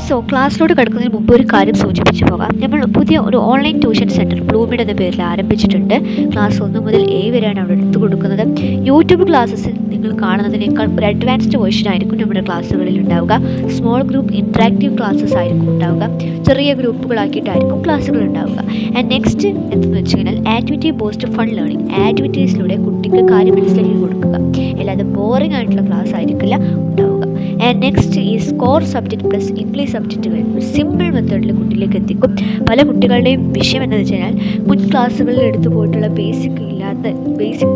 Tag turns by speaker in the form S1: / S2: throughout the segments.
S1: So ക്ലാസ്സിലോട്ട് കിടക്കുന്നതിന് മുമ്പ് ഒരു കാര്യം സൂചിപ്പിച്ചു പോകാം. നമ്മൾ പുതിയ ഒരു ഓൺലൈൻ ട്യൂഷൻ സെൻറ്റർ ബ്ലൂമിഡ് എന്ന പേരിൽ ആരംഭിച്ചിട്ടുണ്ട്. ക്ലാസ് 1 മുതൽ 7 വരെയാണ് അവിടെ എടുത്തു കൊടുക്കുന്നത്. യൂട്യൂബ് ക്ലാസ്സസിൽ നിങ്ങൾ കാണുന്നതിനേക്കാൾ ഒരു അഡ്വാൻസ്ഡ് വേർഷൻ ആയിരിക്കും നമ്മുടെ ക്ലാസ്സുകളിൽ ഉണ്ടാവുക. സ്മോൾ ഗ്രൂപ്പ് ഇൻട്രാക്റ്റീവ് ക്ലാസ്സസ് ആയിരിക്കും ഉണ്ടാവുക. ചെറിയ ഗ്രൂപ്പുകളാക്കിയിട്ടായിരിക്കും ക്ലാസ്സുകൾ ഉണ്ടാവുക. ആൻഡ് നെക്സ്റ്റ് എന്തെന്ന് വെച്ച് കഴിഞ്ഞാൽ ആക്ടിവിറ്റി ബേസ്ഡ് ഫൺ ലേണിംഗ്. ആക്ടിവിറ്റീസിലൂടെ കുട്ടിക്ക് കാര്യം മനസ്സിലാക്കി കൊടുക്കുക. അല്ലാതെ ബോറിംഗ് ആയിട്ടുള്ള ക്ലാസ് ആയിരിക്കില്ല ഉണ്ടാവുക. ആൻഡ് നെക്സ്റ്റ് ഈ സ്കോർ സബ്ജക്റ്റ് പ്ലസ് ഇംഗ്ലീഷ് സബ്ജക്റ്റുകൾ സിമ്പിൾ മെത്തേഡിൽ കുട്ടിയിലേക്ക് എത്തിക്കും. പല കുട്ടികളുടെയും വിഷയം എന്താണെന്ന് വെച്ച് കഴിഞ്ഞാൽ മുൻ ക്ലാസ്സുകളിൽ എടുത്തു പോയിട്ടുള്ള ബേസിക്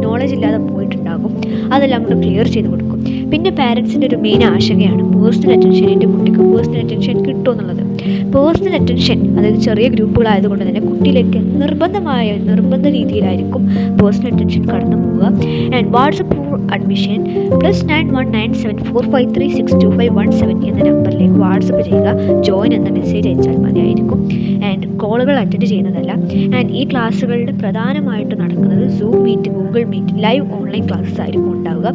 S1: നോളജ് ഇല്ലാതെ പോയിട്ടുണ്ടാകും. അതെല്ലാം നമ്മൾ ക്ലിയർ ചെയ്ത് കൊടുക്കും. പിന്നെ പാരൻസിൻ്റെ ഒരു മെയിൻ ആശങ്കയാണ് പേഴ്സണൽ അറ്റൻഷൻ. എൻ്റെ കുട്ടിക്ക് പേഴ്സണൽ അറ്റൻഷൻ കിട്ടുമോ എന്നുള്ളത്. പേഴ്സണൽ അറ്റൻഷൻ അതായത് ചെറിയ ഗ്രൂപ്പുകളായതുകൊണ്ട് തന്നെ കുട്ടിയിലേക്ക് നിർബന്ധ രീതിയിലായിരിക്കും പേഴ്സണൽ അറ്റൻഷൻ കടന്നു പോവുക. ആൻഡ് വാട്സപ്പ് അഡ്മിഷൻ +919745362517 എന്ന നമ്പറിലേക്ക് വാട്സപ്പ് ചെയ്യുക. ജോയിൻ എന്ന മെസ്സേജ് അയച്ചാൽ മതിയായിരിക്കും. ആൻഡ് കോളുകൾ അറ്റൻഡ് ചെയ്യുന്നതല്ല. ആൻഡ് ഈ ക്ലാസ്സുകളിൽ പ്രധാനമായിട്ട് നടക്കുന്നത് zoom meet, Google meet, live online classes ആയിരിക്കും ഉണ്ടാവുക.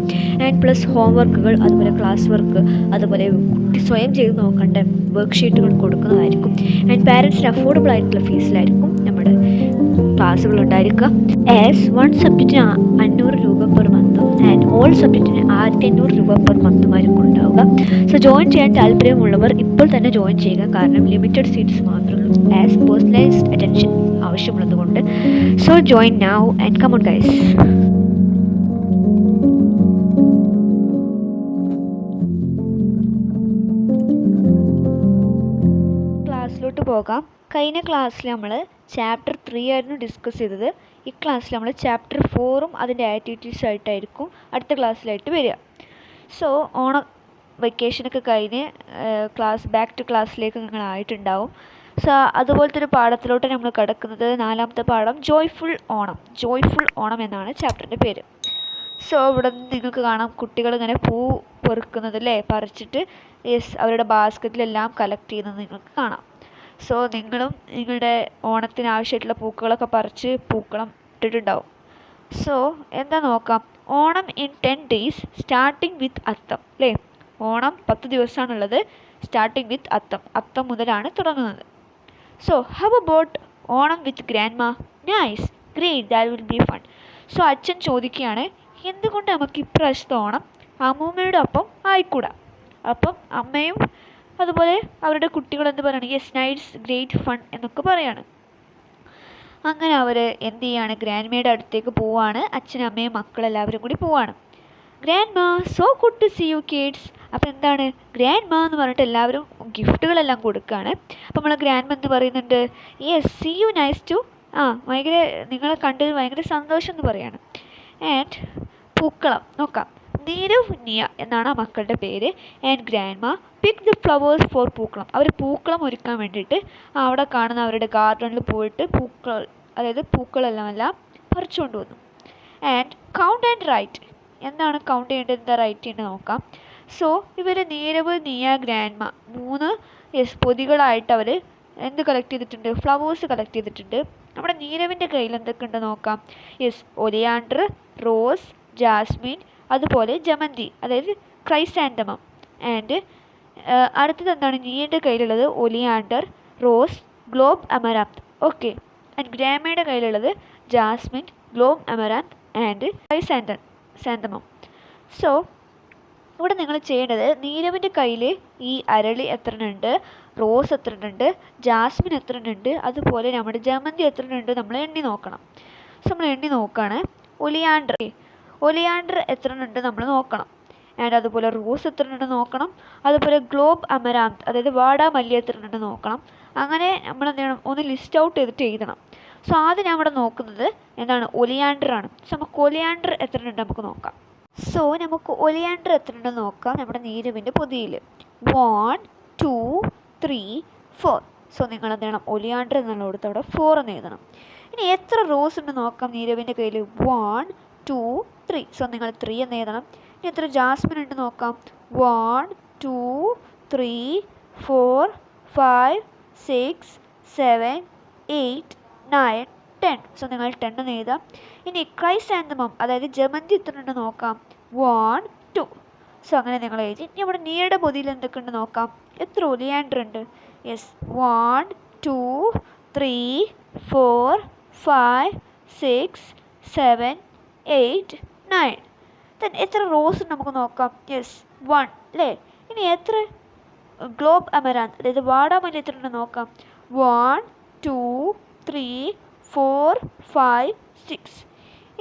S1: ആൻഡ് പ്ലസ് ഹോംവർക്കുകൾ, അതുപോലെ ക്ലാസ് വർക്ക്, അതുപോലെ കുട്ടി സ്വയം ചെയ്ത് നോക്കേണ്ട വർക്ക്ഷീറ്റുകൾ കൊടുക്കുന്നതായിരിക്കും. ആൻഡ് പാരൻസിന് അഫോർഡബിൾ ആയിട്ടുള്ള ഫീസിലായിരിക്കും നമ്മുടെ ക്ലാസ്സുകൾ ഉണ്ടായിരിക്കുക. ആസ് വൺ സബ്ജക്റ്റിന് 500 രൂപ പെർ മന്തും ആൻഡ് ഓൾ സബ്ജക്റ്റിന് 1500 രൂപ പെർ മന്തുമായിരിക്കും ഉണ്ടാവുക. സോ ജോയിൻ ചെയ്യാൻ താല്പര്യമുള്ളവർ ഇപ്പോൾ തന്നെ ജോയിൻ ചെയ്യുക. കാരണം ലിമിറ്റഡ് സീറ്റ്സ് മാത്രമേ ഉള്ളൂ. ആസ് പേഴ്സണലൈസ്ഡ് അറ്റൻഷൻ ആവശ്യമുള്ളത് കൊണ്ട്. So join now and come on guys. ക്ലാസ്സിലോട്ട് പോകാം. കഴിഞ്ഞ ക്ലാസ്സിൽ നമ്മൾ ചാപ്റ്റർ 3 ആയിരുന്നു ഡിസ്കസ് ചെയ്തത്. ഈ ക്ലാസ്സിൽ നമ്മൾ ചാപ്റ്റർ 4ഉം അതിൻ്റെ ആക്ടിവിറ്റീസും ആയിട്ടായിരിക്കും അടുത്ത ക്ലാസ്സിലായിട്ട് വരിക. സോ വെക്കേഷനൊക്കെ കഴിഞ്ഞ് ബാക്ക് ടു ക്ലാസ്സിലേക്ക് നിങ്ങൾ ആയിട്ടുണ്ടാവും. സോ അതുപോലത്തെ ഒരു പാഠത്തിലോട്ട് നമ്മൾ കിടക്കുന്നത് 4ാമത്തെ പാഠം ജോയ്ഫുൾ ഓണം എന്നാണ് ചാപ്റ്ററിൻ്റെ പേര്. സോ ഇവിടെ നിങ്ങൾക്ക് കാണാം കുട്ടികൾ ഇങ്ങനെ പൂ പെറുക്കുന്നത് അല്ലേ, പറിച്ചിട്ട് അവരുടെ ബാസ്ക്കറ്റിലെല്ലാം കളക്ട് ചെയ്യുന്നത് നിങ്ങൾക്ക് കാണാം. സോ നിങ്ങളും നിങ്ങളുടെ ഓണത്തിന് ആവശ്യമായിട്ടുള്ള പൂക്കളൊക്കെ പറിച്ച് പൂക്കളം ഇട്ടിട്ടുണ്ടാവും. സോ എന്താ നോക്കാം. Onam in 10 days starting with Atham അല്ലേ. ഓണം 10 ദിവസമാണുള്ളത്. സ്റ്റാർട്ടിങ് വിത്ത് അത്തം മുതലാണ് തുടങ്ങുന്നത്. So how about Onam with grandma? Nice, great, that will be fun. So അച്ഛൻ ചോദിക്കുകയാണ്, എന്തുകൊണ്ട് നമുക്ക് ഇപ്രാവശ്യത്തെ ഓണം അമ്മൂമ്മയുടെ ഒപ്പം ആയിക്കൂടാ? അപ്പം അമ്മയും അതുപോലെ അവരുടെ കുട്ടികൾ എന്ത് പറയുകയാണ്? യെസ്, നൈസ്, ഗ്രേറ്റ്, ഫൺ എന്നൊക്കെ പറയാണ്. അങ്ങനെ അവർ എന്ത് ചെയ്യാണ്? ഗ്രാൻഡ്മയുടെ അടുത്തേക്ക് പോവാണ്. അച്ഛനും അമ്മയും മക്കളെല്ലാവരും കൂടി പോവാണ്. Grandma, so good to see you kids. അപ്പോൾ എന്താണ് ഗ്രാൻഡ് മാ എന്ന് പറഞ്ഞിട്ട് എല്ലാവരും ഗിഫ്റ്റുകളെല്ലാം കൊടുക്കുകയാണ്. അപ്പോൾ നമ്മൾ ഗ്രാൻഡ് മാ എന്ന് പറയുന്നുണ്ട് yes, see you, nice to, ഭയങ്കര നിങ്ങളെ കണ്ടത് ഭയങ്കര സന്തോഷം എന്ന് പറയാണ്. ആൻഡ് പൂക്കളം നോക്കാം. നീരവ്, നിയ എന്നാണ് ആ മക്കളുടെ പേര്. ആൻഡ് ഗ്രാൻഡ് മാ പിക്ക് ദ ഫ്ലവേഴ്സ് ഫോർ പൂക്കളം. അവർ പൂക്കളം ഒരുക്കാൻ വേണ്ടിയിട്ട് അവിടെ കാണുന്ന അവരുടെ ഗാർഡനിൽ പോയിട്ട് പൂക്കളെല്ലാം പറിച്ചുകൊണ്ട് വന്നു. And count and write. എന്താണ് കൗണ്ട് ചെയ്യേണ്ടത്, എന്താ റൈറ്റ് ചെയ്യേണ്ടത് നോക്കാം. സോ ഇവർ നീരവ്, നിയ, ഗ്രാൻഡ് മാ 3 പൊതികളായിട്ട് അവർ എന്ത് കളക്ട് ചെയ്തിട്ടുണ്ട്? ഫ്ലവേഴ്സ് കളക്ട് ചെയ്തിട്ടുണ്ട്. നമ്മുടെ നീരവിൻ്റെ കയ്യിൽ എന്തൊക്കെ ഉണ്ട് നോക്കാം. ഒലിയാണ്ടർ, റോസ്, ജാസ്മിൻ, അതുപോലെ ജമന്തി അതായത് ക്രൈസാന്തമം. ആൻഡ് അടുത്തത് എന്താണ്? നീയുടെ കയ്യിലുള്ളത് oleander, rose, globe amaranth. Okay. And ഗ്രാമയുടെ കയ്യിലുള്ളത് jasmine, globe amaranth and chrysanthemum. So ഇവിടെ നിങ്ങൾ ചെയ്യേണ്ടത് നീരവിൻ്റെ കയ്യിൽ ഈ അരളി എത്ര ഉണ്ട്, റോസ് എത്ര ഉണ്ട്, ജാസ്മിൻ എത്ര ഉണ്ട്, അതുപോലെ നമ്മുടെ ജമന്തി എത്ര ഉണ്ട് നമ്മൾ എണ്ണി നോക്കണം. സോ നമ്മൾ എണ്ണി നോക്കുകയാണ്. ഒലിയാണ്ടർ എത്ര ഉണ്ട് നമ്മൾ നോക്കണം. ആൻഡ് അതുപോലെ റോസ് എത്ര ഉണ്ട് നോക്കണം. അതുപോലെ ഗ്ലോബ് അമരാന്ത് അതായത് വാടാമല്ലി എത്ര ഉണ്ട് നോക്കണം. അങ്ങനെ നമ്മൾ എന്ത് ചെയ്യണം? ഒന്ന് ലിസ്റ്റ് ഔട്ട് ചെയ്തിട്ട് എഴുതണം. സോ ആദ്യം ഞാൻ ഇവിടെ നോക്കുന്നത് എന്താണ്? ഒലിയാണ്ടർ ആണ്. സോ നമുക്ക് ഒലിയാണ്ടർ എത്ര ഉണ്ട് നമുക്ക് നോക്കാം. സോ നമുക്ക് ഒലിയാണ്ടർ എത്ര ഉണ്ടെന്ന് നോക്കാം. നമ്മുടെ നീരവിൻ്റെ പൊതിയിൽ 1 2 3 4. സോ നിങ്ങൾ എന്ത് ചെയ്യണം? ഒലിയാണ്ടർ എന്നുള്ള കൊടുത്ത് അവിടെ 4 എന്ന് എഴുതണം. ഇനി എത്ര റോസ് ഉണ്ട് നോക്കാം നീരവിൻ്റെ കയ്യിൽ? 1 2 3. സോ നിങ്ങൾ 3 എന്ന് എഴുതണം. ഇനി എത്ര ജാസ്മിൻ ഉണ്ട് നോക്കാം? 1 2 3 4 5 6 7 8 9 10. സോ നിങ്ങൾ 10 എന്ന് എഴുതാം. ഇനി ക്രൈസാന്തമം അതായത് ജമന്തി എത്ര ഉണ്ട് നോക്കാം? 1 2. സോ അങ്ങനെ നിങ്ങൾ എഴുതി. ഇനി നമ്മുടെ നീയുടെ പൊതിയിൽ എന്തൊക്കെയുണ്ട് നോക്കാം. എത്ര ഒലിയാൻഡർ ഉണ്ട്? യെസ്, 1 2 3 4 5 6 7 8 9. ദെൻ എത്ര റോസ് ഉണ്ട് നമുക്ക് നോക്കാം. യെസ്, 1 അല്ലേ. ഇനി എത്ര ഗ്ലോബ് അമരാന്ത് അതായത് വാടാമല്ലി എത്ര ഉണ്ട് നോക്കാം. 1 2 3 4 5 6.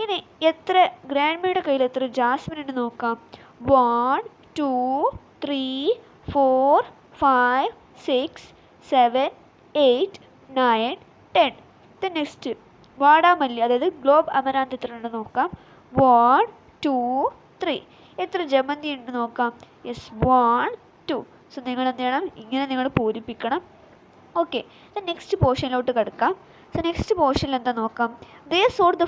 S1: ഇനി എത്ര ഗ്രാൻഡ്മയുടെ കയ്യിൽ എത്ര ജാസ്മിൻ ഉണ്ട് നോക്കാം. 1 2 3 4 5 6 7 8 9 10. ദെൻ നെക്സ്റ്റ് വാടാമല്ലി അതായത് ഗ്ലോബ് അമരാന്ത് എത്ര ഉണ്ട് നോക്കാം. 1 2 3. എത്ര ജമന്തി ഉണ്ട് നോക്കാം. യെസ്, 1 2. സോ നിങ്ങൾ എന്ത് ചെയ്യണം, ഇങ്ങനെ നിങ്ങൾ പൂരിപ്പിക്കണം. ഓക്കെ, നെക്സ്റ്റ് പോർഷനിലോട്ട് കിടക്കാം. സോ നെക്സ്റ്റ് പോർഷനിൽ എന്താ നോക്കാം. They sort the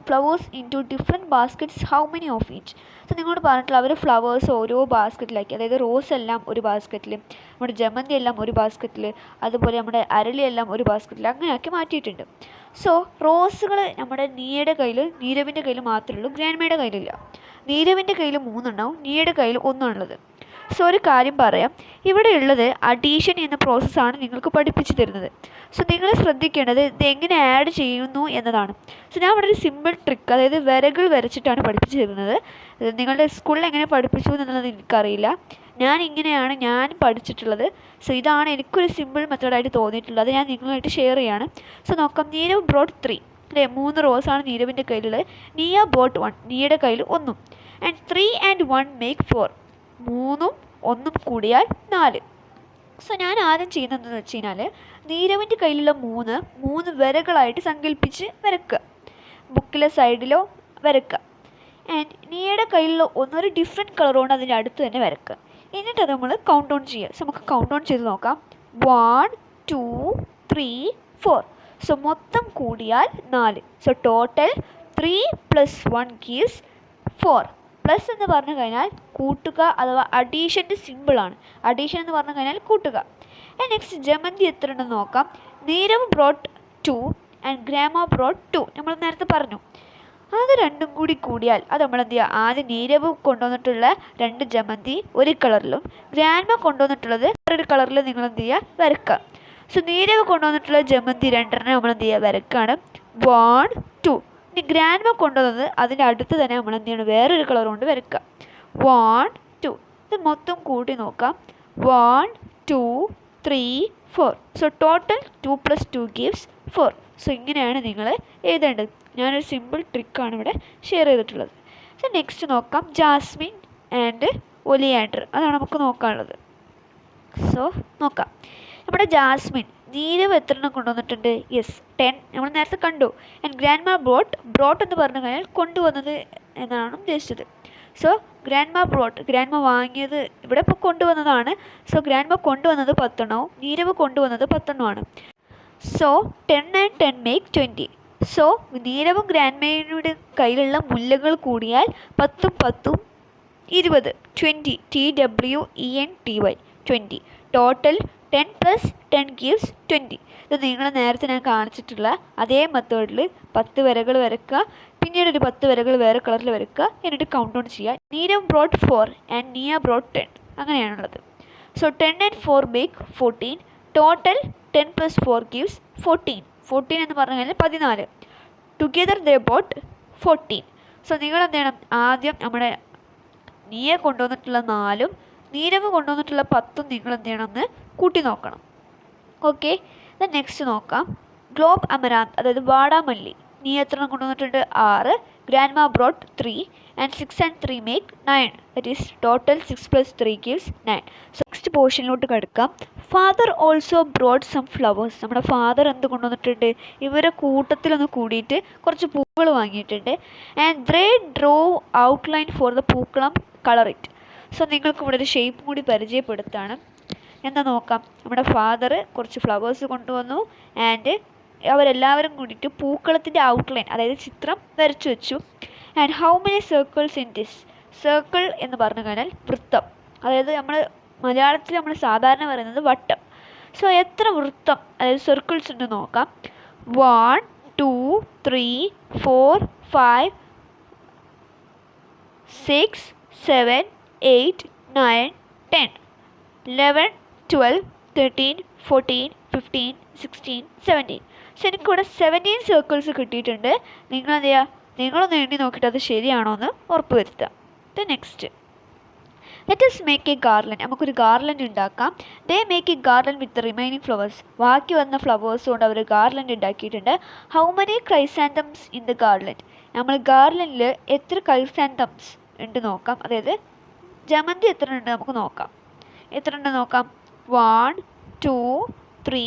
S1: flowers in two different baskets, how many of each. So നിങ്ങളോട് പറഞ്ഞിട്ടുള്ള അവർ ഫ്ലവേഴ്സ് ഓരോ ബാസ്ക്കറ്റിലാക്കി. അതായത് റോസ് എല്ലാം ഒരു ബാസ്ക്കറ്റിൽ, നമ്മുടെ ജമന്തി എല്ലാം ഒരു ബാസ്ക്കറ്റിൽ, അതുപോലെ നമ്മുടെ അരളി എല്ലാം ഒരു ബാസ്ക്കറ്റിൽ, അങ്ങനെയാക്കി മാറ്റിയിട്ടുണ്ട്. സോ റോസുകൾ നമ്മുടെ നീരവിൻ്റെ കയ്യിൽ മാത്രമേ ഉള്ളൂ, ഗ്രാൻഡ്മയുടെ കയ്യിലില്ല. നീരവിൻ്റെ കയ്യിൽ 3 ഉണ്ടാവും, നീയുടെ കയ്യിൽ 1 ഉള്ളത്. സോ ഒരു കാര്യം പറയാം, ഇവിടെ ഉള്ളത് അഡീഷൻ എന്ന പ്രോസസ്സാണ് നിങ്ങൾക്ക് പഠിപ്പിച്ചു തരുന്നത്. സോ നിങ്ങൾ ശ്രദ്ധിക്കേണ്ടത് ഇത് എങ്ങനെ ആഡ് ചെയ്യുന്നു എന്നതാണ്. സോ ഞാൻ ഇവിടെ ഒരു സിമ്പിൾ ട്രിക്ക്, അതായത് വരകൾ വരച്ചിട്ടാണ് പഠിപ്പിച്ചു തരുന്നത്. നിങ്ങളുടെ സ്കൂളിൽ എങ്ങനെ പഠിപ്പിച്ചു എന്നുള്ളത് എനിക്കറിയില്ല. ഞാൻ പഠിച്ചിട്ടുള്ളത്. സോ ഇതാണ് എനിക്കൊരു സിമ്പിൾ മെത്തേഡായിട്ട് തോന്നിയിട്ടുള്ളത്, ഞാൻ നിങ്ങളുമായിട്ട് ഷെയർ ചെയ്യാണ്. സോ നോക്കാം. നീരവ് ബ്രോട്ട് 3 അല്ലേ, 3 റോസാണ് നീരവിൻ്റെ കയ്യിലുള്ളത്. നീയ ബോട്ട് 1, നീയുടെ കയ്യിൽ 1. And 3 and 1 make 4. 3ഉം 1ഉം കൂടിയാൽ 4. സോ ഞാൻ ആദ്യം ചെയ്യുന്നതെന്ന് വെച്ച് കഴിഞ്ഞാൽ നീരവിൻ്റെ കയ്യിലുള്ള 3 വരകളായിട്ട് സങ്കല്പിച്ച് വരക്കുക, ബുക്കിലെ സൈഡിലോ വരക്കുക. ആൻഡ് നീയുടെ കയ്യിലുള്ള 1 ഒരു ഡിഫറെൻറ്റ് കളർ കൊണ്ട് അതിൻ്റെ അടുത്ത് തന്നെ വരക്കുക. എന്നിട്ട് അത് നമ്മൾ കൗണ്ട് ഡൗൺ ചെയ്യുക. സോ നമുക്ക് കൗണ്ട് ഡൗൺ ചെയ്ത് നോക്കാം. 1 2 3 4. സോ മൊത്തം കൂടിയാൽ 4. So total 3 + 1 gives 4. പ്ലസ് എന്ന് പറഞ്ഞു കഴിഞ്ഞാൽ കൂട്ടുക അഥവാ അഡീഷൻ്റെ സിമ്പിളാണ്. അഡീഷൻ എന്ന് പറഞ്ഞു കഴിഞ്ഞാൽ കൂട്ടുക. ആൻഡ് നെക്സ്റ്റ് ജമന്തി എത്ര ഉണ്ടെന്ന് നോക്കാം. നീരവ് ബ്രോട്ട് 2 ആൻഡ് ഗ്രാമ ബ്രോട്ട് 2. നമ്മൾ നേരത്തെ പറഞ്ഞു. അത് രണ്ടും കൂടി കൂടിയാൽ അത് നമ്മൾ എന്ത് ചെയ്യുക, ആദ്യം നീരവ് കൊണ്ടുവന്നിട്ടുള്ള 2 ജമന്തി ഒരു കളറിലും ഗ്രാൻഡ്മ കൊണ്ടുവന്നിട്ടുള്ളത് വേറൊരു കളറിൽ നിങ്ങൾ എന്ത് ചെയ്യുക, വരക്കുക. സോ നീരവ് കൊണ്ടുവന്നിട്ടുള്ള ജമന്തി 2 നമ്മൾ എന്ത് ചെയ്യുക, വരക്കുകയാണ്. 1 2. ഇനി ഗ്രാൻഡ്മ കൊണ്ടുവന്നത് അതിൻ്റെ അടുത്ത് തന്നെ നമ്മൾ എന്ത് ചെയ്യണം, വേറൊരു കളർ കൊണ്ട് വരക്കുക. 1 2. ഇത് മൊത്തം കൂട്ടി നോക്കാം. 1 2 3 4. So total 2 + 2 gives 4. സോ ഇങ്ങനെയാണ് നിങ്ങൾ എഴുതേണ്ടത്. ഞാനൊരു സിമ്പിൾ ട്രിക്കാണ് ഇവിടെ ഷെയർ ചെയ്തിട്ടുള്ളത്. സോ നെക്സ്റ്റ് നോക്കാം. ജാസ്മിൻ ആൻഡ് ഒലിയാൻഡർ, അതാണ് നമുക്ക് നോക്കാനുള്ളത്. സോ നോക്കാം. നമ്മുടെ ജാസ്മിൻ നീരവ് എത്ര എണ്ണം കൊണ്ടുവന്നിട്ടുണ്ട്? യെസ്, 10 നമ്മൾ നേരത്തെ കണ്ടു. ആൻഡ് ഗ്രാൻഡ്മ ബ്രോട്ട് എന്ന് പറഞ്ഞു കഴിഞ്ഞാൽ കൊണ്ടുവന്നത് എന്നാണ് ഉദ്ദേശിച്ചത്. സോ ഗ്രാൻഡ്മ വാങ്ങിയത് ഇവിടെ ഇപ്പോൾ കൊണ്ടുവന്നതാണ്. സോ ഗ്രാൻഡ്മ കൊണ്ടുവന്നത് 10 എണ്ണവും നീരവ് കൊണ്ടുവന്നത് 10 എണ്ണമാണ്. So 10 and 10 make 20. സോ നീരവും ഗ്രാൻഡ്മയുടെ കയ്യിലുള്ള മുല്ലകൾ കൂടിയാൽ 10ഉം 10ഉം 20. 20 TWENTY 20. Total 10 + 10 gives 20. ഇത് നിങ്ങൾ നേരത്തെ ഞാൻ കാണിച്ചിട്ടുള്ള അതേ മെത്തേഡിൽ 10 വരകൾ വരക്കുക, പിന്നീട് ഒരു 10 വരകൾ വേറെ കളറിൽ വരക്കുക, എന്നിട്ട് കൗണ്ട് ഡൗൺ ചെയ്യുക. Neerav brought 4 and Niya brought 10. അങ്ങനെയാണുള്ളത്. So 10 and 4 make 14. Total 10 + 4 gives 14. 14 എന്ന് പറഞ്ഞു കഴിഞ്ഞാൽ 14. ടുഗെദർ ദേ ബോട്ട് 14. സോ നിങ്ങൾ എന്ത് ചെയ്യണം, ആദ്യം നമ്മുടെ നീയ കൊണ്ടുവന്നിട്ടുള്ള 4ഉം നീരവ് കൊണ്ടുവന്നിട്ടുള്ള 10ഉം നിങ്ങൾ എന്ത് ചെയ്യണം, എന്ന് കൂട്ടി നോക്കണം. ഓക്കെ, നെക്സ്റ്റ് നോക്കാം. ഗ്ലോബ് അമരാന്ത് അതായത് വാടാമല്ലി നീ എത്ര എണ്ണം കൊണ്ടുവന്നിട്ടുണ്ട്? 6. Grandma brought 3 and 6 and 3 make 9. That is total 6 + 3 gives 9. So next പോർഷനിലോട്ട് കിടക്കാം. Father also brought some flowers. നമ്മുടെ ഫാദർ എന്ത് കൊണ്ടുവന്നിട്ടുണ്ട്? ഇവരെ കൂട്ടത്തിലൊന്ന് കൂടിയിട്ട് കുറച്ച് പൂക്കൾ വാങ്ങിയിട്ടുണ്ട്. And they draw outline for the pookalam, colour it. So നിങ്ങൾക്ക് ഇവിടെ ഒരു ഷേപ്പ് കൂടി പരിചയപ്പെടുത്താണ്. എന്താ നോക്കാം. നമ്മുടെ ഫാദർ കുറച്ച് ഫ്ലവേഴ്സ് കൊണ്ടുവന്നു ആൻഡ് അവരെല്ലാവരും കൂടിയിട്ട് പൂക്കളത്തിൻ്റെ ഔട്ട്ലൈൻ അതായത് ചിത്രം വരച്ചു വെച്ചു. And how many circles in this? Circle എന്ന് പറഞ്ഞു കഴിഞ്ഞാൽ വൃത്തം, അതായത് മലയാളത്തിൽ നമ്മൾ സാധാരണ പറയുന്നത് വട്ടം. സോ എത്ര വൃത്തം അതായത് സർക്കിൾസ് ഉണ്ട് നോക്കാം. 1 2 3 4 5 6 7 8, 9, 10, 11, 12, 13, 14, 15, 16, 17. സോ എനിക്കിവിടെ 17 സർക്കിൾസ് കിട്ടിയിട്ടുണ്ട്. നിങ്ങളെന്ത് ചെയ്യുക, നിങ്ങളൊന്ന് എണ്ണി നോക്കിയിട്ട് അത് ശരിയാണോ എന്ന് ഉറപ്പ് വരുത്തുക. Next, let us make a garland. നമുക്കൊരു ഗാർലൻഡ് ഉണ്ടാക്കാം. They make a garland with the remaining flowers. ബാക്കി വന്ന ഫ്ലവേഴ്സ് കൊണ്ട് അവർ ഗാർലൻഡ് ഉണ്ടാക്കിയിട്ടുണ്ട്. How many chrysanthemums in the garland? നമ്മൾ ഗാർലൻഡിൽ എത്ര ക്രൈസാന്തംസ് ഉണ്ട് നോക്കാം. അതായത് ജമന്തി എത്ര ഉണ്ട് നമുക്ക് നോക്കാം. എത്ര ഉണ്ട് നോക്കാം. 1, 2, 3,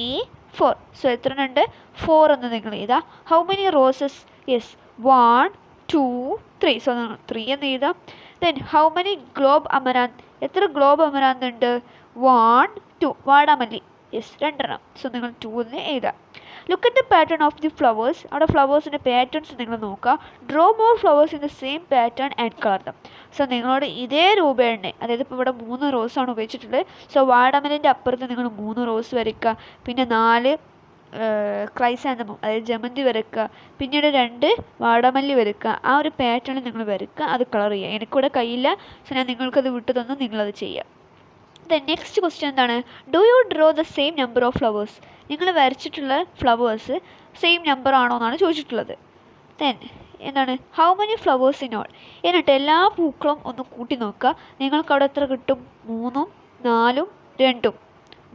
S1: 4. സോ എത്ര ഉണ്ട്? 4 എന്ന് നിങ്ങൾ എഴുതാം. How many roses? Yes, 1, 2, 3. So നിങ്ങൾ 3 എന്ന് എഴുതാം. Then how many globe amaranth? എത്ര ഗ്ലോബ് അമരാന്ത് ഉണ്ട്? 1, 2. വാടാമല്ലി, യെസ്, 2 എണ്ണം. സോ നിങ്ങൾ 2 എന്ന് എഴുതാം. Look at the pattern of the flowers. അവിടെ ഫ്ലവേഴ്സിൻ്റെ പാറ്റേൺസ് നിങ്ങൾ നോക്കുക. Draw more flowers in the same pattern and colour dum. So നിങ്ങളോട് ഇതേ രൂപേണ, അതായത് ഇപ്പോൾ ഇവിടെ 3 റോസാണ് ഉപയോഗിച്ചിട്ടുള്ളത്. സോ വാടാമല്ലിൻ്റെ അപ്പുറത്ത് നിങ്ങൾ 3 റോസ് വരയ്ക്കുക. പിന്നെ 4 ക്രൈസാന്തമം, അതായത് ജമന്തി വരയ്ക്കുക. പിന്നീട് 2 വാടാമല്ലി വരയ്ക്കുക. ആ ഒരു പാറ്റേണിൽ നിങ്ങൾ വരയ്ക്കുക, അത് കളർ ചെയ്യുക. എനിക്കിവിടെ കഴിയില്ല, സോ ഞാൻ നിങ്ങൾക്കത് വിട്ടു തന്നു, നിങ്ങളത് ചെയ്യുക. നെക്സ്റ്റ് ക്വസ്റ്റ്യൻ എന്താണ്? Do you draw the same number of flowers? നിങ്ങൾ വരച്ചിട്ടുള്ള ഫ്ലവേഴ്സ് സെയിം നമ്പർ ആണോ എന്നാണ് ചോദിച്ചിട്ടുള്ളത്. ദെൻ എന്താണ്? How many flowers in all? എന്നിട്ട് എല്ലാ പൂക്കളും ഒന്ന് കൂട്ടി നോക്കുക. നിങ്ങൾക്ക് അവിടെ എത്ര കിട്ടും? 3, 4, 2.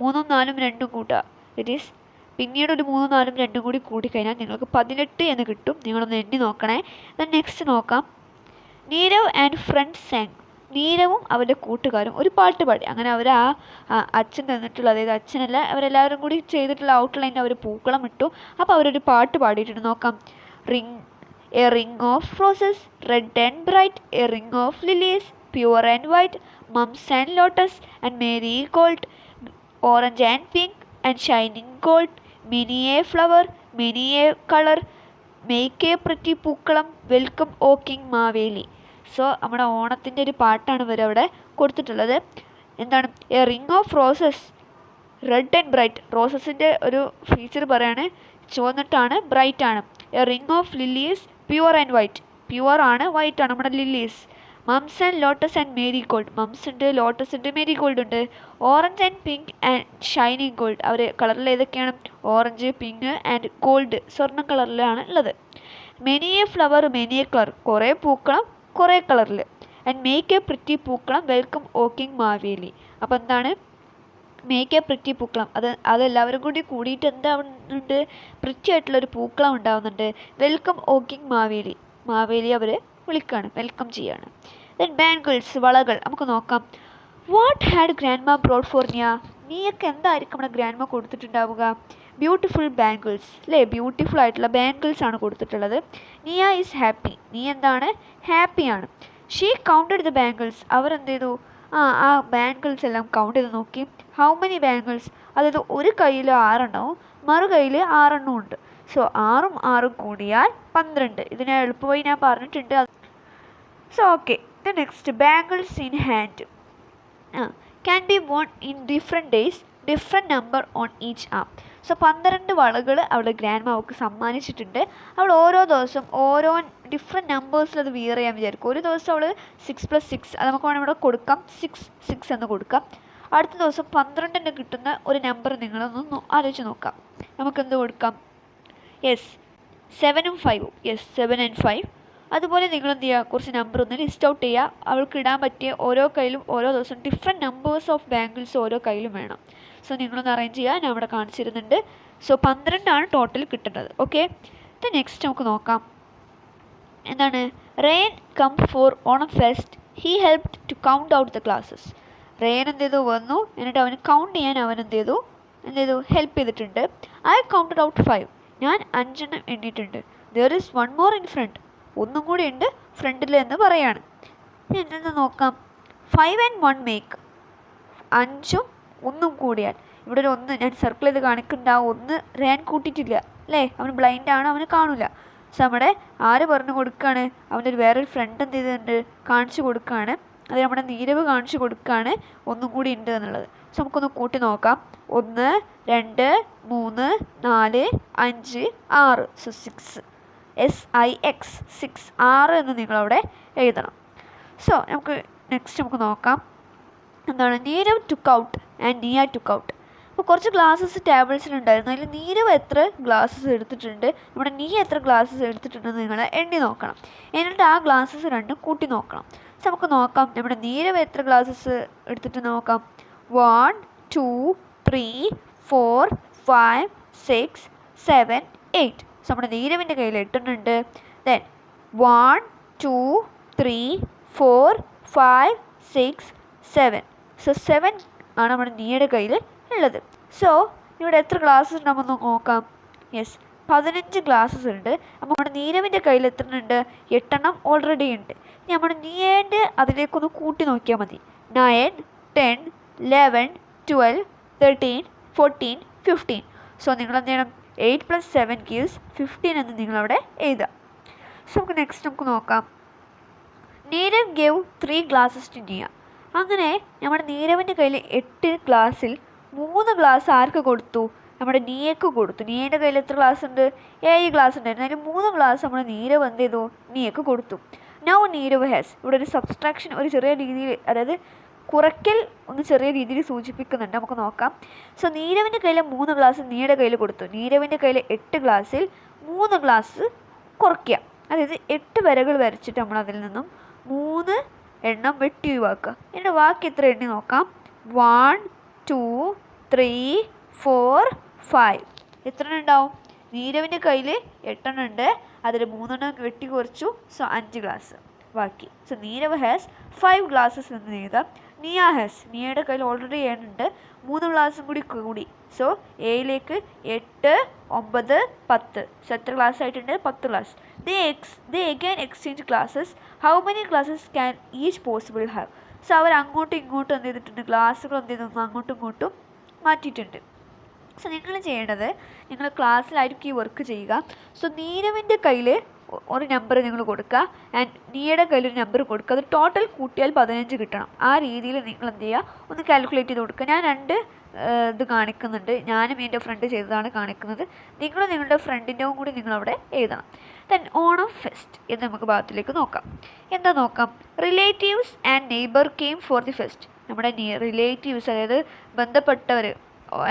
S1: 3, 4, 2 കൂട്ടുക. ഇറ്റ് ഈസ് പിന്നീട് ഒരു 3, 4, 2 കൂടി കൂട്ടിക്കഴിഞ്ഞാൽ നിങ്ങൾക്ക് 18 എന്ന് കിട്ടും. നിങ്ങളൊന്ന് എണ്ണി നോക്കണേ. ദെൻ നെക്സ്റ്റ് നോക്കാം. Neerav and friends sang. നീരവും അവരുടെ കൂട്ടുകാരും ഒരു പാട്ട് പാടി. അങ്ങനെ അവർ അച്ഛൻ തന്നിട്ടുള്ള, അതായത് അച്ഛനല്ല, അവരെല്ലാവരും കൂടി ചെയ്തിട്ടുള്ള ഔട്ട്ലൈൻ അവർ പൂക്കളം ഇട്ടു. അപ്പോൾ അവരൊരു പാട്ട് പാടിയിട്ടുണ്ട്. നോക്കാം. A ring of roses red and bright, a ring of lilies pure and white, mums and lotus and marigold, orange and pink and shining gold, many a flower, many a colour, make a pretty pookalam, welcome O king Maveli. So നമ്മുടെ ഓണത്തിൻ്റെ ഒരു പാട്ടാണ് ഇവരവിടെ കൊടുത്തിട്ടുള്ളത്. എന്താണ്? A ring of roses red and bright. റോസസിൻ്റെ ഒരു feature പറയാണ്, ചുവന്നിട്ടാണ്, ബ്രൈറ്റ് ആണ്. A ring of lilies pure and white. Pure ആണ്, വൈറ്റ് ആണ് നമ്മുടെ lilies. Mums and lotus and marigold. Mums ഉണ്ട്, ലോട്ടസ് ഉണ്ട്, മേരി ഗോൾഡ് ഉണ്ട്. Orange and pink and shining gold. അവർ കളറിൽ ഏതൊക്കെയാണ്? ഓറഞ്ച്, പിങ്ക് ആൻഡ് ഗോൾഡ്, സ്വർണ്ണ കളറിലാണ് ഉള്ളത്. Many a flower, many a colour. കുറേ പൂക്കളം, കുറേ കളറിൽ. And make a pretty pookalam, welcome O king Maveli. അപ്പോൾ എന്താണ്? മേക്ക് എ പ്രിറ്റി പൂക്കളം. അതെല്ലാവരും കൂടി കൂടിയിട്ട് എന്താവുന്നുണ്ട്? പ്രിറ്റി ആയിട്ടുള്ളൊരു പൂക്കളം ഉണ്ടാവുന്നുണ്ട്. Welcome O king Maveli. Maveli അവർ വിളിക്കുകയാണ്, വെൽക്കം ചെയ്യാണ്. ദെൻ ബാംഗിൾസ്, വളകൾ. നമുക്ക് നോക്കാം. What had grandma brought for Niya? നീയൊക്കെ എന്തായിരിക്കും നമ്മുടെ ഗ്രാൻഡ് മാ കൊടുത്തിട്ടുണ്ടാവുക? ബ്യൂട്ടിഫുൾ ബാംഗിൾസ്, അല്ലേ? ബ്യൂട്ടിഫുൾ ആയിട്ടുള്ള ബാംഗിൾസ് ആണ് കൊടുത്തിട്ടുള്ളത്. Niya is happy. നീ എന്താണ്? ഹാപ്പിയാണ്. She counted the bangles. അവരെന്ത് ചെയ്തു? ആ ബാംഗിൾസ് എല്ലാം കൗണ്ട് ചെയ്ത് നോക്കി. How many bangles? അതായത് ഒരു കയ്യിൽ 6 എണ്ണവും മറു കയ്യിൽ 6 എണ്ണവും ഉണ്ട്. സോ 6ഉം 6ഉം കൂടിയാൽ 12. ഇതിനെ എളുപ്പമായി ഞാൻ പറഞ്ഞിട്ടുണ്ട്. So okay. The next, bangles in hand can be worn in different days, different number on each arm. So 12 വളകൾ അവളുടെ ഗ്രാൻഡ് മാവക്ക് സമ്മാനിച്ചിട്ടുണ്ട്. അവൾ ഓരോ ദിവസം ഓരോ ഡിഫറെൻറ്റ് നമ്പേഴ്സിൽ അത് വിയർ ചെയ്യാൻ വിചാരിക്കും. ഒരു ദിവസം അവൾ 6 + 6, അത് നമുക്ക് വേണമെങ്കിൽ ഇവിടെ കൊടുക്കാം, 6 എന്ന് കൊടുക്കാം. അടുത്ത ദിവസം 12 കിട്ടുന്ന ഒരു നമ്പർ നിങ്ങളൊന്ന് ആലോചിച്ച് നോക്കാം. നമുക്കെന്ത് കൊടുക്കാം? യെസ്, 7ഉം 5ഉം. Yes, 7 and 5. അതുപോലെ നിങ്ങളെന്ത് ചെയ്യുക? കുറച്ച് നമ്പർ ഒന്ന് ലിസ്റ്റ് ഔട്ട് ചെയ്യുക. അവൾക്ക് ഇടാൻ പറ്റിയ ഓരോ കയ്യിലും ഓരോ ദിവസം ഡിഫറെൻറ്റ് നമ്പേഴ്സ് ഓഫ് ബാംഗിൾസ് ഓരോ കയ്യിലും വേണം. സോ നിങ്ങളൊന്ന് അറേഞ്ച് ചെയ്യുക. ഞാൻ അവിടെ കാണിച്ചിരുന്നുണ്ട്. സോ 12 ടോട്ടൽ കിട്ടേണ്ടത്. ഓക്കെ. നെക്സ്റ്റ് നമുക്ക് നോക്കാം. എന്താണ്? Rain come for Onam fest, he helped to count out the classes. Rain എന്ത് ചെയ്തു? വന്നു. എന്നിട്ട് അവന് കൗണ്ട് ചെയ്യാൻ അവൻ എന്ത് ചെയ്തു? ഹെൽപ്പ് ചെയ്തിട്ടുണ്ട്. I counted out 5. ഞാൻ 5 എണ്ണം എണ്ണിയിട്ടുണ്ട്. There is 1 more in front. ഒന്നും കൂടി ഉണ്ട് ഫ്രണ്ടിൽ എന്ന് പറയാണ്. എന്തെന്ന് നോക്കാം. 5 and 1 മേക്ക്. 5ഉം 1ഉം കൂടിയാൽ, ഇവിടെ ഒരു 1 ഞാൻ സർക്കിൾ ചെയ്ത് കാണിക്കുന്നുണ്ട്. ആ 1 റെയിൻ കൂട്ടിയിട്ടില്ല, അല്ലേ? അവന് ബ്ലൈൻഡാണ്, അവന് കാണില്ല. സോ നമ്മുടെ ആര് പറഞ്ഞു കൊടുക്കുകയാണ്? അവൻ്റെ വേറൊരു ഫ്രണ്ട് എന്ത് ചെയ്തിട്ടുണ്ട്? കാണിച്ചു കൊടുക്കുകയാണ്. അത് നമ്മുടെ നീരവ് കാണിച്ചു കൊടുക്കുകയാണ് 1 കൂടി ഉണ്ട് എന്നുള്ളത്. സോ നമുക്കൊന്ന് കൂട്ടി നോക്കാം. 1, 2, 3, 4, 5, 6. സോ 6, SIX, 6 എന്ന് നിങ്ങളവിടെ എഴുതണം. സോ നമുക്ക് നെക്സ്റ്റ് നമുക്ക് നോക്കാം എന്താണ് നീരവ് ടുക്ക് ഔട്ട് ആൻഡ് നിയ ടുക്ക് ഔട്ട്. അപ്പോൾ കുറച്ച് ഗ്ലാസ്സസ് ടേബിൾസിലുണ്ടായിരുന്നു. അതിൽ നീരവ് എത്ര ഗ്ലാസ്സസ് എടുത്തിട്ടുണ്ട്, നമ്മുടെ നീയ എത്ര ഗ്ലാസ്സസ് എടുത്തിട്ടുണ്ടെന്ന് നിങ്ങൾ എണ്ണി നോക്കണം. എന്നിട്ട് ആ ഗ്ലാസ്സസ് രണ്ടും കൂട്ടി നോക്കണം. സോ നമുക്ക് നോക്കാം നമ്മുടെ നീരവ് എത്ര ഗ്ലാസ്സസ് എടുത്തിട്ട് നോക്കാം. 1 2 3 4 5 6 7 8. സോ നമ്മുടെ നീരവിൻ്റെ കയ്യിൽ 8 ഉണ്ട്. ദെൻ 1 2 3 4 5 6 7. സോ 7 ആണ് നമ്മുടെ നീയുടെ കയ്യിൽ ഉള്ളത്. സോ ഇവിടെ എത്ര ഗ്ലാസ്സസ് ഉണ്ടെന്ന് നോക്കാം. യെസ്, 15 ഗ്ലാസ്സസ് ഉണ്ട്. അപ്പോൾ നമ്മുടെ നീരവിൻ്റെ കയ്യിൽ എത്ര ഉണ്ട്? 8 എണ്ണം ഓൾറെഡി ഉണ്ട്. ഇനി നമ്മുടെ നീയേൻ്റെ അതിലേക്കൊന്ന് കൂട്ടി നോക്കിയാൽ മതി. 9 10 11 12 13 14 15. സോ നിങ്ങൾ എന്ത് ചെയ്യണം? 8 + 7 gives 15 എന്ന് നിങ്ങളവിടെ എഴുതുക. സോ നമുക്ക് നെക്സ്റ്റ് നമുക്ക് നോക്കാം. നീരവ് ഗേവ് 3 glasses to നിയ. അങ്ങനെ നമ്മുടെ നീരവിൻ്റെ കയ്യിൽ 8 ഗ്ലാസ്സിൽ 3 ഗ്ലാസ് ആർക്ക് കൊടുത്തു? നമ്മുടെ നീയക്ക് കൊടുത്തു. നീയൻ്റെ കയ്യിൽ എത്ര ഗ്ലാസ് ഉണ്ട്? 7 ഗ്ലാസ് ഉണ്ടായിരുന്നു. അതിൽ 3 ഗ്ലാസ് നമ്മൾ നീരവ് എന്ത് ചെയ്തു? നീയക്ക് കൊടുത്തു. Now Neerav has. ഇവിടെ ഒരു സബ്സ്ട്രാക്ഷൻ ഒരു ചെറിയ രീതിയിൽ, അതായത് കുറയ്ക്കൽ ഒന്ന് ചെറിയ രീതിയിൽ സൂചിപ്പിക്കുന്നുണ്ട്. നമുക്ക് നോക്കാം. സോ നീരവിൻ്റെ കയ്യിൽ 3 ഗ്ലാസ് നീയുടെ കയ്യിൽ കൊടുത്തു. നീരവിൻ്റെ കയ്യിൽ 8 ഗ്ലാസ്സിൽ 3 ഗ്ലാസ് കുറയ്ക്കുക. അതായത് 8 വരകൾ വരച്ചിട്ട് നമ്മൾ അതിൽ നിന്നും 3 എണ്ണം വെട്ടി ഒഴിവാക്കുക. എന്നിട്ട് ബാക്കി എത്ര എണ്ണി നോക്കാം. 1 2 3 4 5. എത്ര ഉണ്ടാവും? നീരവിൻ്റെ കയ്യിൽ 8 എണ്ണം ഉണ്ട്. അതിൽ 3 എണ്ണം വെട്ടി കുറച്ചു. സോ 5 ഗ്ലാസ് ബാക്കി. സോ നീരവ് ഹാസ് 5 ഗ്ലാസ്സസ് എന്ന് എഴുതാം. നിയ ഹാസ്, നിയയുടെ കയ്യിൽ ഓൾറെഡി 7 ഉണ്ട്. 3 ഗ്ലാസും കൂടി. സോ 7ലേക്ക് 8 9 10. സോ എത്ര ഗ്ലാസ് ആയിട്ടുണ്ട്? 10 glass. They again exchange glasses. How many glasses can each possible have? So അവർ അങ്ങോട്ടും ഇങ്ങോട്ടും എന്ത് ചെയ്തിട്ടുണ്ട്? ഗ്ലാസ്സുകൾ എന്ത് ചെയ്തു? അങ്ങോട്ടും ഇങ്ങോട്ടും മാറ്റിയിട്ടുണ്ട്. സോ നിങ്ങൾ ചെയ്യേണ്ടത്, നിങ്ങൾ ക്ലാസ്സിലായിരിക്കും ഈ വർക്ക് ചെയ്യുക. സോ നീരവിൻ്റെ കയ്യിൽ ഒരു നമ്പർ നിങ്ങൾ കൊടുക്കുക ആൻഡ് നീയുടെ കയ്യിൽ ഒരു നമ്പർ കൊടുക്കുക. അത് ടോട്ടൽ കൂട്ടിയാൽ 15 കിട്ടണം. ആ രീതിയിൽ നിങ്ങൾ എന്ത് ചെയ്യുക? ഒന്ന് കാൽക്കുലേറ്റ് ചെയ്ത് കൊടുക്കുക. ഞാൻ 2 ഇത് കാണിക്കുന്നുണ്ട്. ഞാനും എൻ്റെ ഫ്രണ്ട് ചെയ്തതാണ് കാണിക്കുന്നത്. നിങ്ങൾ നിങ്ങളുടെ ഫ്രണ്ടിൻ്റെയും കൂടി നിങ്ങളവിടെ എഴുതണം. ദെൻ ഓണം ഫെസ്റ്റ് എന്ന് നമുക്ക് ഭാഗത്തിലേക്ക് നോക്കാം. എന്താ നോക്കാം? Relatives and neighbour came for the fest. നമ്മുടെ റിലേറ്റീവ്സ്, അതായത് ബന്ധപ്പെട്ടവർ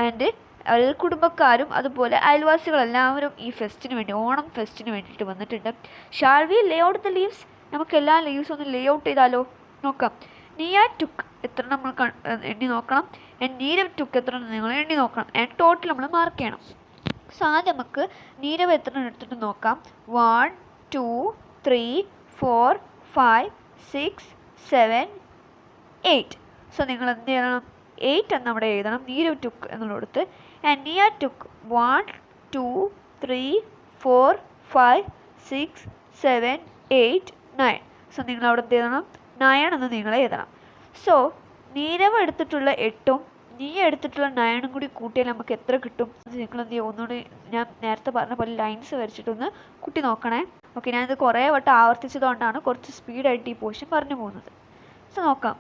S1: ആൻഡ് അതായത് കുടുംബക്കാരും അതുപോലെ അയൽവാസികളെല്ലാവരും ഈ ഫെസ്റ്റിന് വേണ്ടി, ഓണം ഫെസ്റ്റിന് വേണ്ടിയിട്ട് വന്നിട്ടുണ്ട്. Shall we Leh out the leaves? നമുക്ക് എല്ലാ ലീവ്സും ഒന്ന് ലേ ഔട്ട് ചെയ്താലോ? നോക്കാം. നിയ ടുക്ക് എത്ര നമ്മൾ എണ്ണി നോക്കണം. ആൻഡ് നീരവ് ടുക്ക് എത്ര നിങ്ങൾ എണ്ണി നോക്കണം. ആൻഡ് ടോട്ടൽ നമ്മൾ മാർക്ക് ചെയ്യണം. സോ ആദ്യം നമുക്ക് നീരവ് എത്ര എടുത്തിട്ട് നോക്കാം. 1 2 3 4 5 6 7 8. സോ നിങ്ങൾ എന്ത് ചെയ്യണം? 8 എന്ന് അവിടെ എഴുതണം. നീരവ് ടുക്ക് എന്നുള്ളടുത്ത്. ആൻഡ് നിയ ടുക്ക് 1 2 3 4 5 6 7 8 9. സോ നിങ്ങൾ അവിടെ എന്ത് എഴുതണം? 9 എന്ന് നിങ്ങൾ എഴുതണം. സോ നീരവ് എടുത്തിട്ടുള്ള 8ഉം നീ എടുത്തിട്ടുള്ള 9ഉം കൂടി കൂട്ടിയാൽ നമുക്ക് എത്ര കിട്ടും? നിങ്ങൾ എന്ത് ചെയ്യുക? ഒന്നുകൂടി ഞാൻ നേരത്തെ പറഞ്ഞ പോലെ ലൈൻസ് വരച്ചിട്ടൊന്ന് കൂട്ടി നോക്കണേ. ഓക്കെ, ഞാനിത് കുറേ വട്ടം ആവർത്തിച്ചതുകൊണ്ടാണ് കുറച്ച് സ്പീഡായിട്ട് ഈ പോർഷൻ പറഞ്ഞു പോകുന്നത്. സോ നോക്കാം.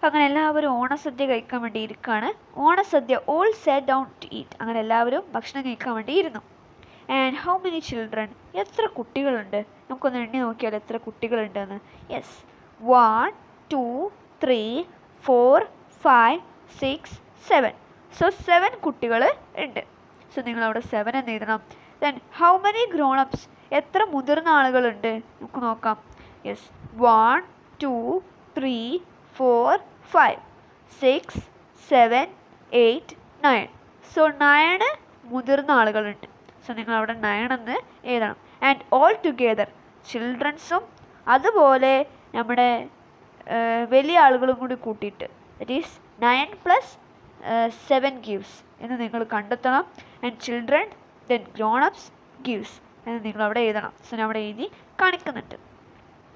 S1: അങ്ങനെ എല്ലാവരും ഓണസദ്യ കഴിക്കാൻ വേണ്ടി ഇരിക്കുകയാണ്. ഓണസദ്യ all sat down to eat. അങ്ങനെ എല്ലാവരും ഭക്ഷണം കഴിക്കാൻ വേണ്ടി ഇരുന്നു. And how many children? എത്ര കുട്ടികളുണ്ട്? നമുക്കൊന്ന് എണ്ണി നോക്കിയാൽ എത്ര കുട്ടികളുണ്ടെന്ന്. യെസ്, 1 2 3 4 5 6 7. സോ 7 കുട്ടികൾ ഉണ്ട്. സോ നിങ്ങളവിടെ 7 എന്ന് എഴുതണം. Then how many grown ups? എത്ര മുതിർന്ന ആളുകളുണ്ട്? നമുക്ക് നോക്കാം. യെസ്, 1 2 3 4 5 6 7 8 9. സോ 9 മുതിർന്ന ആളുകളുണ്ട്. സോ നിങ്ങളവിടെ 9 എന്ന് എഴുതണം. ആൻഡ് ഓൾ ടുഗെദർ ചിൽഡ്രൻസും അതുപോലെ നമ്മുടെ വലിയ ആളുകളും കൂടി കൂട്ടിയിട്ട്, ദറ്റ് ഈസ് 9 + 7 gives എന്ന് നിങ്ങൾ കണ്ടെത്തണം. And children then grown ups gives എന്ന് നിങ്ങളവിടെ എഴുതണം. സോ ഞാൻ അവിടെ എഴുതി കാണിക്കുന്നുണ്ട്.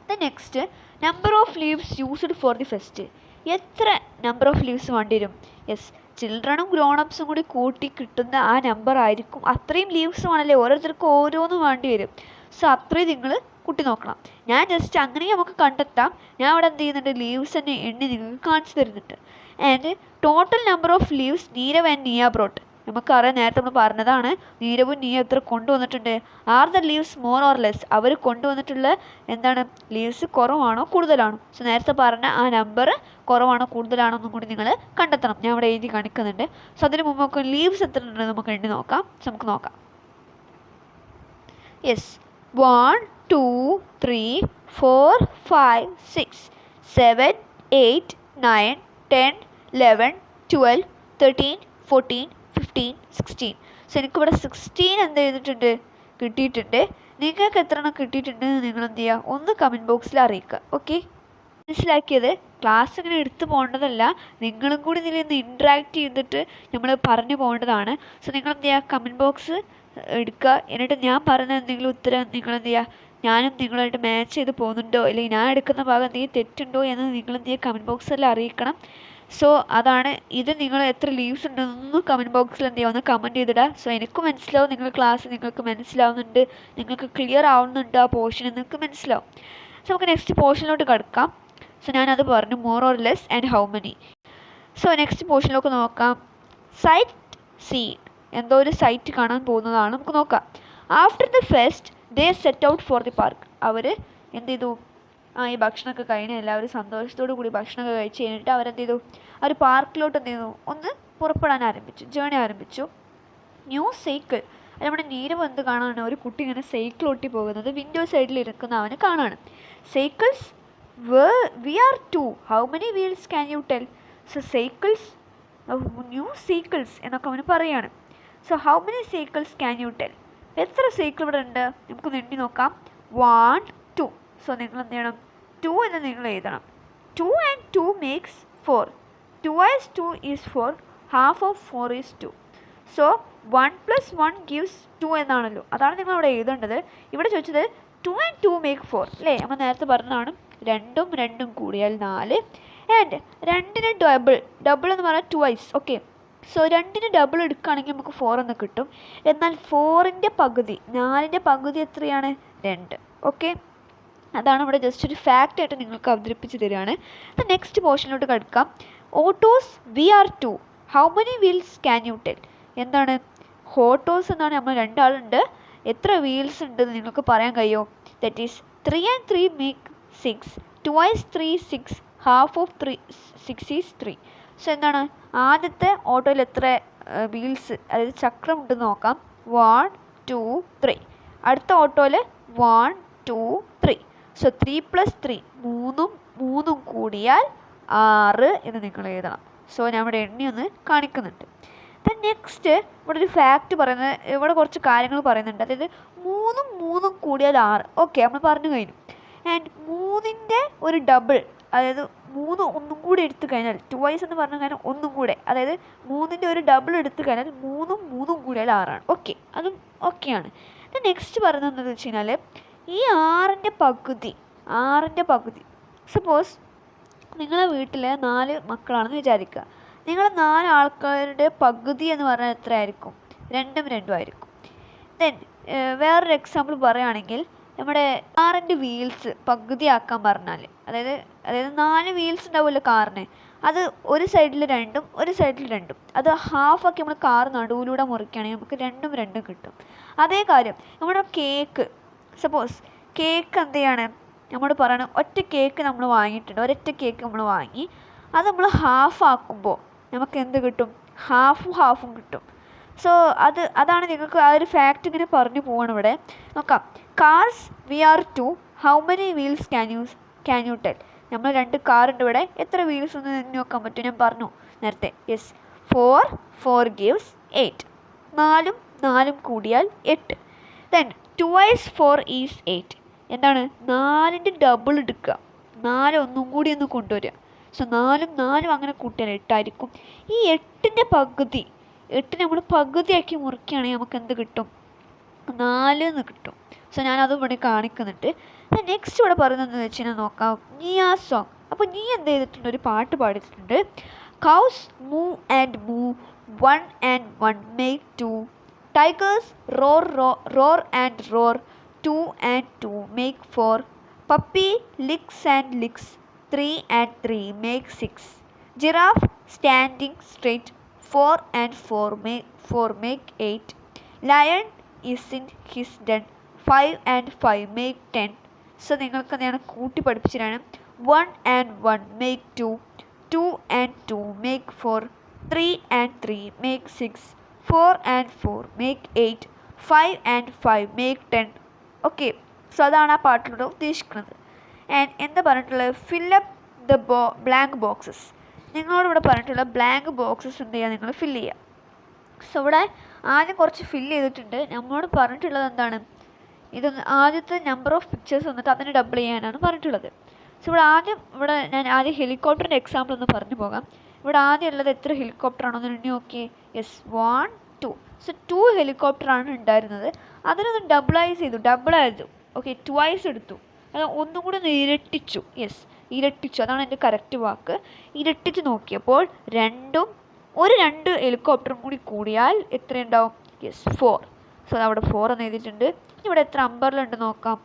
S1: Then next, number of leaves used for the fest. എത്ര നമ്പർ ഓഫ് ലീവ്സ് വേണ്ടി വരും? യെസ്, ചിൽഡ്രനും ഗ്രോൺ അപ്സും കൂടി കൂട്ടി കിട്ടുന്ന ആ നമ്പർ ആയിരിക്കും. അത്രയും ലീവ്സ് വേണമല്ലേ, ഓരോരുത്തർക്കും ഓരോന്നും വേണ്ടി വരും. സോ അത്രയും നിങ്ങൾ കൂട്ടി നോക്കണം. ഞാൻ ജസ്റ്റ് അങ്ങനെ നമുക്ക് കണ്ടെത്താം. ഞാൻ അവിടെ എന്ത് ചെയ്യുന്നുണ്ട്? ലീവ്സ് തന്നെ എണ്ണി നിങ്ങൾക്ക് കാണിച്ചു തരുന്നുണ്ട്. And total number of leaves Neerav and Niya brought. നമുക്കറിയാം, നേരത്തെ നമ്മൾ പറഞ്ഞതാണ്, നീരവും നീ എത്ര കൊണ്ടുവന്നിട്ടുണ്ട്. Are the leaves more or less, അവർ കൊണ്ടുവന്നിട്ടുള്ള എന്താണ് ലീവ്സ് കുറവാണോ കൂടുതലാണോ. സോ നേരത്തെ പറഞ്ഞ ആ നമ്പർ കുറവാണോ കൂടുതലാണോ എന്നും കൂടി നിങ്ങൾ കണ്ടെത്തണം. ഞാൻ ഇവിടെ എഴുതി കാണിക്കുന്നുണ്ട്. സോ അതിന് മുമ്പ് നമുക്ക് ലീവ്സ് എത്ര ഉണ്ടെന്ന് നമുക്ക് എണ്ണി നോക്കാം. സോ നമുക്ക് നോക്കാം. യെസ്, 1 2 3 4 5 6 7 8 9 10 11 12 13 14 15 16. സോ എനിക്കിവിടെ 16 എന്ത് ചെയ്തിട്ടുണ്ട് കിട്ടിയിട്ടുണ്ട്. നിങ്ങൾക്ക് എത്ര എണ്ണം കിട്ടിയിട്ടുണ്ട് നിങ്ങൾ എന്ത് ചെയ്യുക, ഒന്ന് കമൻറ്റ് ബോക്സിൽ അറിയിക്കുക. ഓക്കെ, മനസ്സിലാക്കിയത്? ക്ലാസ് ഇങ്ങനെ എടുത്തു പോകേണ്ടതല്ല, നിങ്ങളും കൂടി ഇതിൽ നിന്ന് ഇൻട്രാക്ട് ചെയ്തിട്ട് നമ്മൾ പറഞ്ഞു പോകേണ്ടതാണ്. സോ നിങ്ങൾ എന്ത് ചെയ്യുക, കമൻറ്റ് ബോക്സ് എടുക്കുക. എന്നിട്ട് ഞാൻ പറയുന്ന എന്തെങ്കിലും ഉത്തരം നിങ്ങൾ എന്ത് ചെയ്യുക, ഞാനും നിങ്ങളായിട്ട് മാച്ച് ചെയ്ത് പോകുന്നുണ്ടോ അല്ലെങ്കിൽ ഞാൻ എടുക്കുന്ന ഭാഗം എന്തെങ്കിലും തെറ്റുണ്ടോ എന്ന് നിങ്ങൾ എന്ത് ചെയ്യുക, കമൻറ്റ് ബോക്സിൽ അറിയിക്കണം. സോ അതാണ് ഇത്. നിങ്ങൾ എത്ര ലീവ്സ് ഉണ്ടെന്നൊന്നും കമൻറ്റ് ബോക്സിൽ എന്ത് ചെയ്യുക, ഒന്ന് കമൻറ്റ് ചെയ്തിടുക. സോ എനിക്ക് മനസ്സിലാവും നിങ്ങളുടെ ക്ലാസ് നിങ്ങൾക്ക് മനസ്സിലാവുന്നുണ്ട്, നിങ്ങൾക്ക് ക്ലിയർ ആവുന്നുണ്ട്, ആ പോർഷൻ നിങ്ങൾക്ക് മനസ്സിലാവും. സോ നമുക്ക് നെക്സ്റ്റ് പോർഷനിലോട്ട് കിടക്കാം. സോ ഞാനത് പറഞ്ഞു, more or less and how many. So next പോർഷനിലേക്ക് നോക്കാം. സൈറ്റ് സീൻ, എന്തോ ഒരു സൈറ്റ് കാണാൻ പോകുന്നതാണ്. നമുക്ക് നോക്കാം. After the fest they set out for the park. അവർ എന്ത് ചെയ്തു, ഈ ഭക്ഷണമൊക്കെ കഴിഞ്ഞ് എല്ലാവരും സന്തോഷത്തോടു കൂടി ഭക്ഷണമൊക്കെ കഴിച്ച് കഴിഞ്ഞിട്ട് അവരെന്ത് ചെയ്തു, അവർ പാർക്കിലോട്ട് എന്ത് ചെയ്തു, ഒന്ന് പുറപ്പെടാൻ ആരംഭിച്ചു, ജേണി ആരംഭിച്ചു. ന്യൂ സൈക്കിൾ, നമ്മുടെ നീരവ് എന്ത് കാണാണ്, ഒരു കുട്ടി ഇങ്ങനെ സൈക്കിൾ ഒട്ടി പോകുന്നത് വിൻഡോ സൈഡിൽ ഇരിക്കുന്ന അവന് കാണാണ്. Cycles we are 2, how many wheels can you tell. So cycles, new cycles എന്നൊക്കെ അവന് പറയാണ്. So how many cycles can you tell, എത്ര സൈക്കിൾ ഇവിടെ ഉണ്ട് നമുക്കൊന്ന് എണ്ണി നോക്കാം. 1 2. സോ നിങ്ങൾ എന്ത് ചെയ്യണം, 2 എന്ന് നിങ്ങൾ എഴുതണം. 2 and 2 makes 4. 2 is 2 is 4. Half of 4 is 2. So 1 plus 1 gives 2 എന്നാണല്ലോ, അതാണ് നിങ്ങൾ അവിടെ എഴുതേണ്ടത്. ഇവിടെ ചോദിച്ചത് 2 and 2 make 4 അല്ലേ, നമ്മൾ നേരത്തെ പറഞ്ഞതാണ്. 2ഉം 2ഉം കൂടിയാൽ 4. ആൻഡ് 2ന് ഡബിൾ എന്ന് പറഞ്ഞാൽ 2 ഓക്കെ. സോ 2ന് ഡബിൾ എടുക്കുകയാണെങ്കിൽ നമുക്ക് 4 എന്ന് കിട്ടും. എന്നാൽ 4ൻ്റെ പകുതി, 4ൻ്റെ പകുതി എത്രയാണ്, 2. ഓക്കെ, അതാണ് ഇവിടെ ജസ്റ്റ് ഒരു ഫാക്റ്റ് ആയിട്ട് നിങ്ങൾക്ക് അവതരിപ്പിച്ച് തരികയാണ്. നെക്സ്റ്റ് പോർഷനിലോട്ട് കിടക്കാം. Autos we are 2, how many wheels can you tell. എന്താണ് ഓട്ടോസ് എന്നാണ്, നമ്മൾ 2 ആളുണ്ട്, എത്ര വീൽസ് ഉണ്ടെന്ന് നിങ്ങൾക്ക് പറയാൻ കഴിയുമോ. That is 3 and 3 make 6. 2 is 3 6. Half of 6 is 3. So എന്താണ്, ആദ്യത്തെ ഓട്ടോയിൽ എത്ര വീൽസ്, അതായത് ചക്രം ഉണ്ടെന്ന് നോക്കാം. 1 2 3. അടുത്ത ഓട്ടോയിൽ 1 2 3. സോ 3 + 3 3 കൂടിയാൽ 6 എന്ന് നിങ്ങൾ എഴുതണം. സോ ഞാൻ ഇവിടെ എണ്ണി ഒന്ന് കാണിക്കുന്നുണ്ട്. നെക്സ്റ്റ് ഇവിടെ ഒരു ഫാക്റ്റ് പറയുന്നത്, ഇവിടെ കുറച്ച് കാര്യങ്ങൾ പറയുന്നുണ്ട്. അതായത് 3 കൂടിയാൽ 6. ഓക്കെ, നമ്മൾ പറഞ്ഞു കഴിഞ്ഞു. ആൻഡ് 3ൻ്റെ ഒരു ഡബിൾ, അതായത് 3 ഒന്നും കൂടി എടുത്തു കഴിഞ്ഞാൽ 2 എന്ന് പറഞ്ഞു കഴിഞ്ഞാൽ ഒന്നും കൂടെ, അതായത് 3ൻ്റെ ഒരു ഡബിൾ എടുത്തു കഴിഞ്ഞാൽ 3 കൂടിയാൽ 6 ആണ്. ഓക്കെ, അതും ഓക്കെയാണ്. നെക്സ്റ്റ് പറയുന്നത് എന്താണെന്ന് വെച്ച് കഴിഞ്ഞാൽ, ഈ 6ൻ്റെ പകുതി സപ്പോസ് നിങ്ങളെ വീട്ടിൽ 4 മക്കളാണെന്ന് വിചാരിക്കുക. നിങ്ങൾ 4 ആൾക്കാരുടെ പകുതി എന്ന് പറഞ്ഞാൽ എത്ര ആയിരിക്കും, 2ഉം 2ഉം ആയിരിക്കും. ദെൻ വേറൊരു എക്സാമ്പിൾ പറയുകയാണെങ്കിൽ, നമ്മുടെ കാറിൻ്റെ വീൽസ് പകുതിയാക്കാൻ പറഞ്ഞാൽ, അതായത് 4 വീൽസ് ഉണ്ടാവുമല്ലോ കാറിന്, അത് ഒരു സൈഡിൽ 2ഉം ഒരു സൈഡിൽ 2ഉം, അത് ഹാഫാക്കി നമ്മൾ കാർ നടുവിലൂടെ മുറിക്കുകയാണെങ്കിൽ നമുക്ക് 2ഉം 2ഉം കിട്ടും. അതേ കാര്യം നമ്മുടെ കേക്ക്, സപ്പോസ് കേക്ക് എന്ത് ചെയ്യാണ്, നമ്മൾ പറയണം ഒറ്റ കേക്ക് നമ്മൾ വാങ്ങിയിട്ടുണ്ട്, ഒരൊറ്റ കേക്ക് നമ്മൾ വാങ്ങി, അത് നമ്മൾ ഹാഫാക്കുമ്പോൾ നമുക്ക് എന്ത് കിട്ടും, ഹാഫും കിട്ടും. സോ അതാണ് നിങ്ങൾക്ക് ആ ഒരു ഫാക്റ്റ് ഇങ്ങനെ പറഞ്ഞു പോകണം. ഇവിടെ നോക്കാം. Cars we are 2, how many wheels can you tell. നമ്മൾ 2 കാറുണ്ട് ഇവിടെ, എത്ര വീൽസ് ഒന്ന് എണ്ണി നോക്കാൻ പറ്റും, ഞാൻ പറഞ്ഞു നേരത്തെ. Yes, 4 gives 8. 4ഉം കൂടിയാൽ 8. Then 2 is 4 is 8. എന്താണ്, 4ൻ്റെ ഡബിൾ എടുക്കുക, 4 ഒന്നും കൂടി ഒന്ന് കൊണ്ടുവരിക. സോ 4ഉം അങ്ങനെ കൂട്ടിയാൽ 8 ആയിരിക്കും. ഈ 8ൻ്റെ പകുതി, 8 നമ്മൾ പകുതിയാക്കി മുറിക്കുകയാണെങ്കിൽ നമുക്ക് എന്ത് കിട്ടും, 4 എന്ന് കിട്ടും. സോ ഞാനതും ഇവിടെ കാണിക്കുന്നുണ്ട്. നെക്സ്റ്റ് ഇവിടെ പറയുന്നത് വെച്ച് കഴിഞ്ഞാൽ നോക്കാം, നിയ സോങ്. അപ്പോൾ നീ എന്ത് ചെയ്തിട്ടുണ്ട്, ഒരു പാട്ട് പാടിയിട്ടുണ്ട്. Cows move and move, 1 and 1 make 2. Tigers roar and roar, 2 and 2 make 4. Puppy licks and licks, 3 and 3 make 6. Giraffe standing straight, 4 and 4 make 8. Lion is in his den. 5 and 5 make 10. So നിങ്ങൾക്ക് ഞാൻ കൂട്ടി പഠിപ്പിച്ചിട്ടാണ്. 1 and 1 make 2. 2 and 2 make 4. 3 and 3 make 6. 4 and 4 make 8. 5 and 5 make 10. Okay, so അതാണ് ആ പാട്ടിലൂടെ ഉദ്ദേശിക്കുന്നത്. And എന്താ പറഞ്ഞിട്ടുള്ളത്? Fill up the blank boxes. നിങ്ങളോട് ഇവിടെ പറഞ്ഞിട്ടുള്ള ബ്ലാങ്ക് ബോക്സസ് എന്ത് ചെയ്യുക? നിങ്ങൾ ഫില്ല് ചെയ്യുക. സോ ഇവിടെ ആദ്യം കുറച്ച് ഫില്ല് ചെയ്തിട്ടുണ്ട്. നമ്മളോട് പറഞ്ഞിട്ടുള്ളത് എന്താണ്? ഇത് ആദ്യത്തെ നമ്പർ ഓഫ് പിക്ചേഴ്സ് വന്നിട്ട് അതിന് ഡബിൾ ചെയ്യാനാണ് പറഞ്ഞിട്ടുള്ളത്. സോ ഇവിടെ ഞാൻ ആദ്യം ഹെലികോപ്റ്ററിൻ്റെ എക്സാമ്പിൾ ഒന്ന് പറഞ്ഞു പോകാം. ഇവിടെ ആദ്യം ഉള്ളത് എത്ര ഹെലികോപ്റ്റർ ആണോ എന്ന് എണ്ണി നോക്കിയേ. യെസ്, 1 2. സോ 2 ഹെലികോപ്റ്ററാണ് ഉണ്ടായിരുന്നത്. അതിനൊന്ന് ഡബിളൈസ് ചെയ്തു. ഓക്കെ, ട്വൈസ് എടുത്തു. അത് ഒന്നും കൂടി ഒന്ന് ഇരട്ടിച്ചു. യെസ്, ഇരട്ടിച്ചു, അതാണ് എൻ്റെ കറക്റ്റ് വാക്ക്. ഇരട്ടിച്ച് നോക്കിയപ്പോൾ ഒരു 2 ഹെലികോപ്റ്ററും കൂടി കൂടിയാൽ എത്രയുണ്ടാവും? യെസ്, 4. സോ അവിടെ 4 എന്ന് എഴുതിയിട്ടുണ്ട്. ഇവിടെ എത്ര അമ്പറിലുണ്ട് നോക്കാം.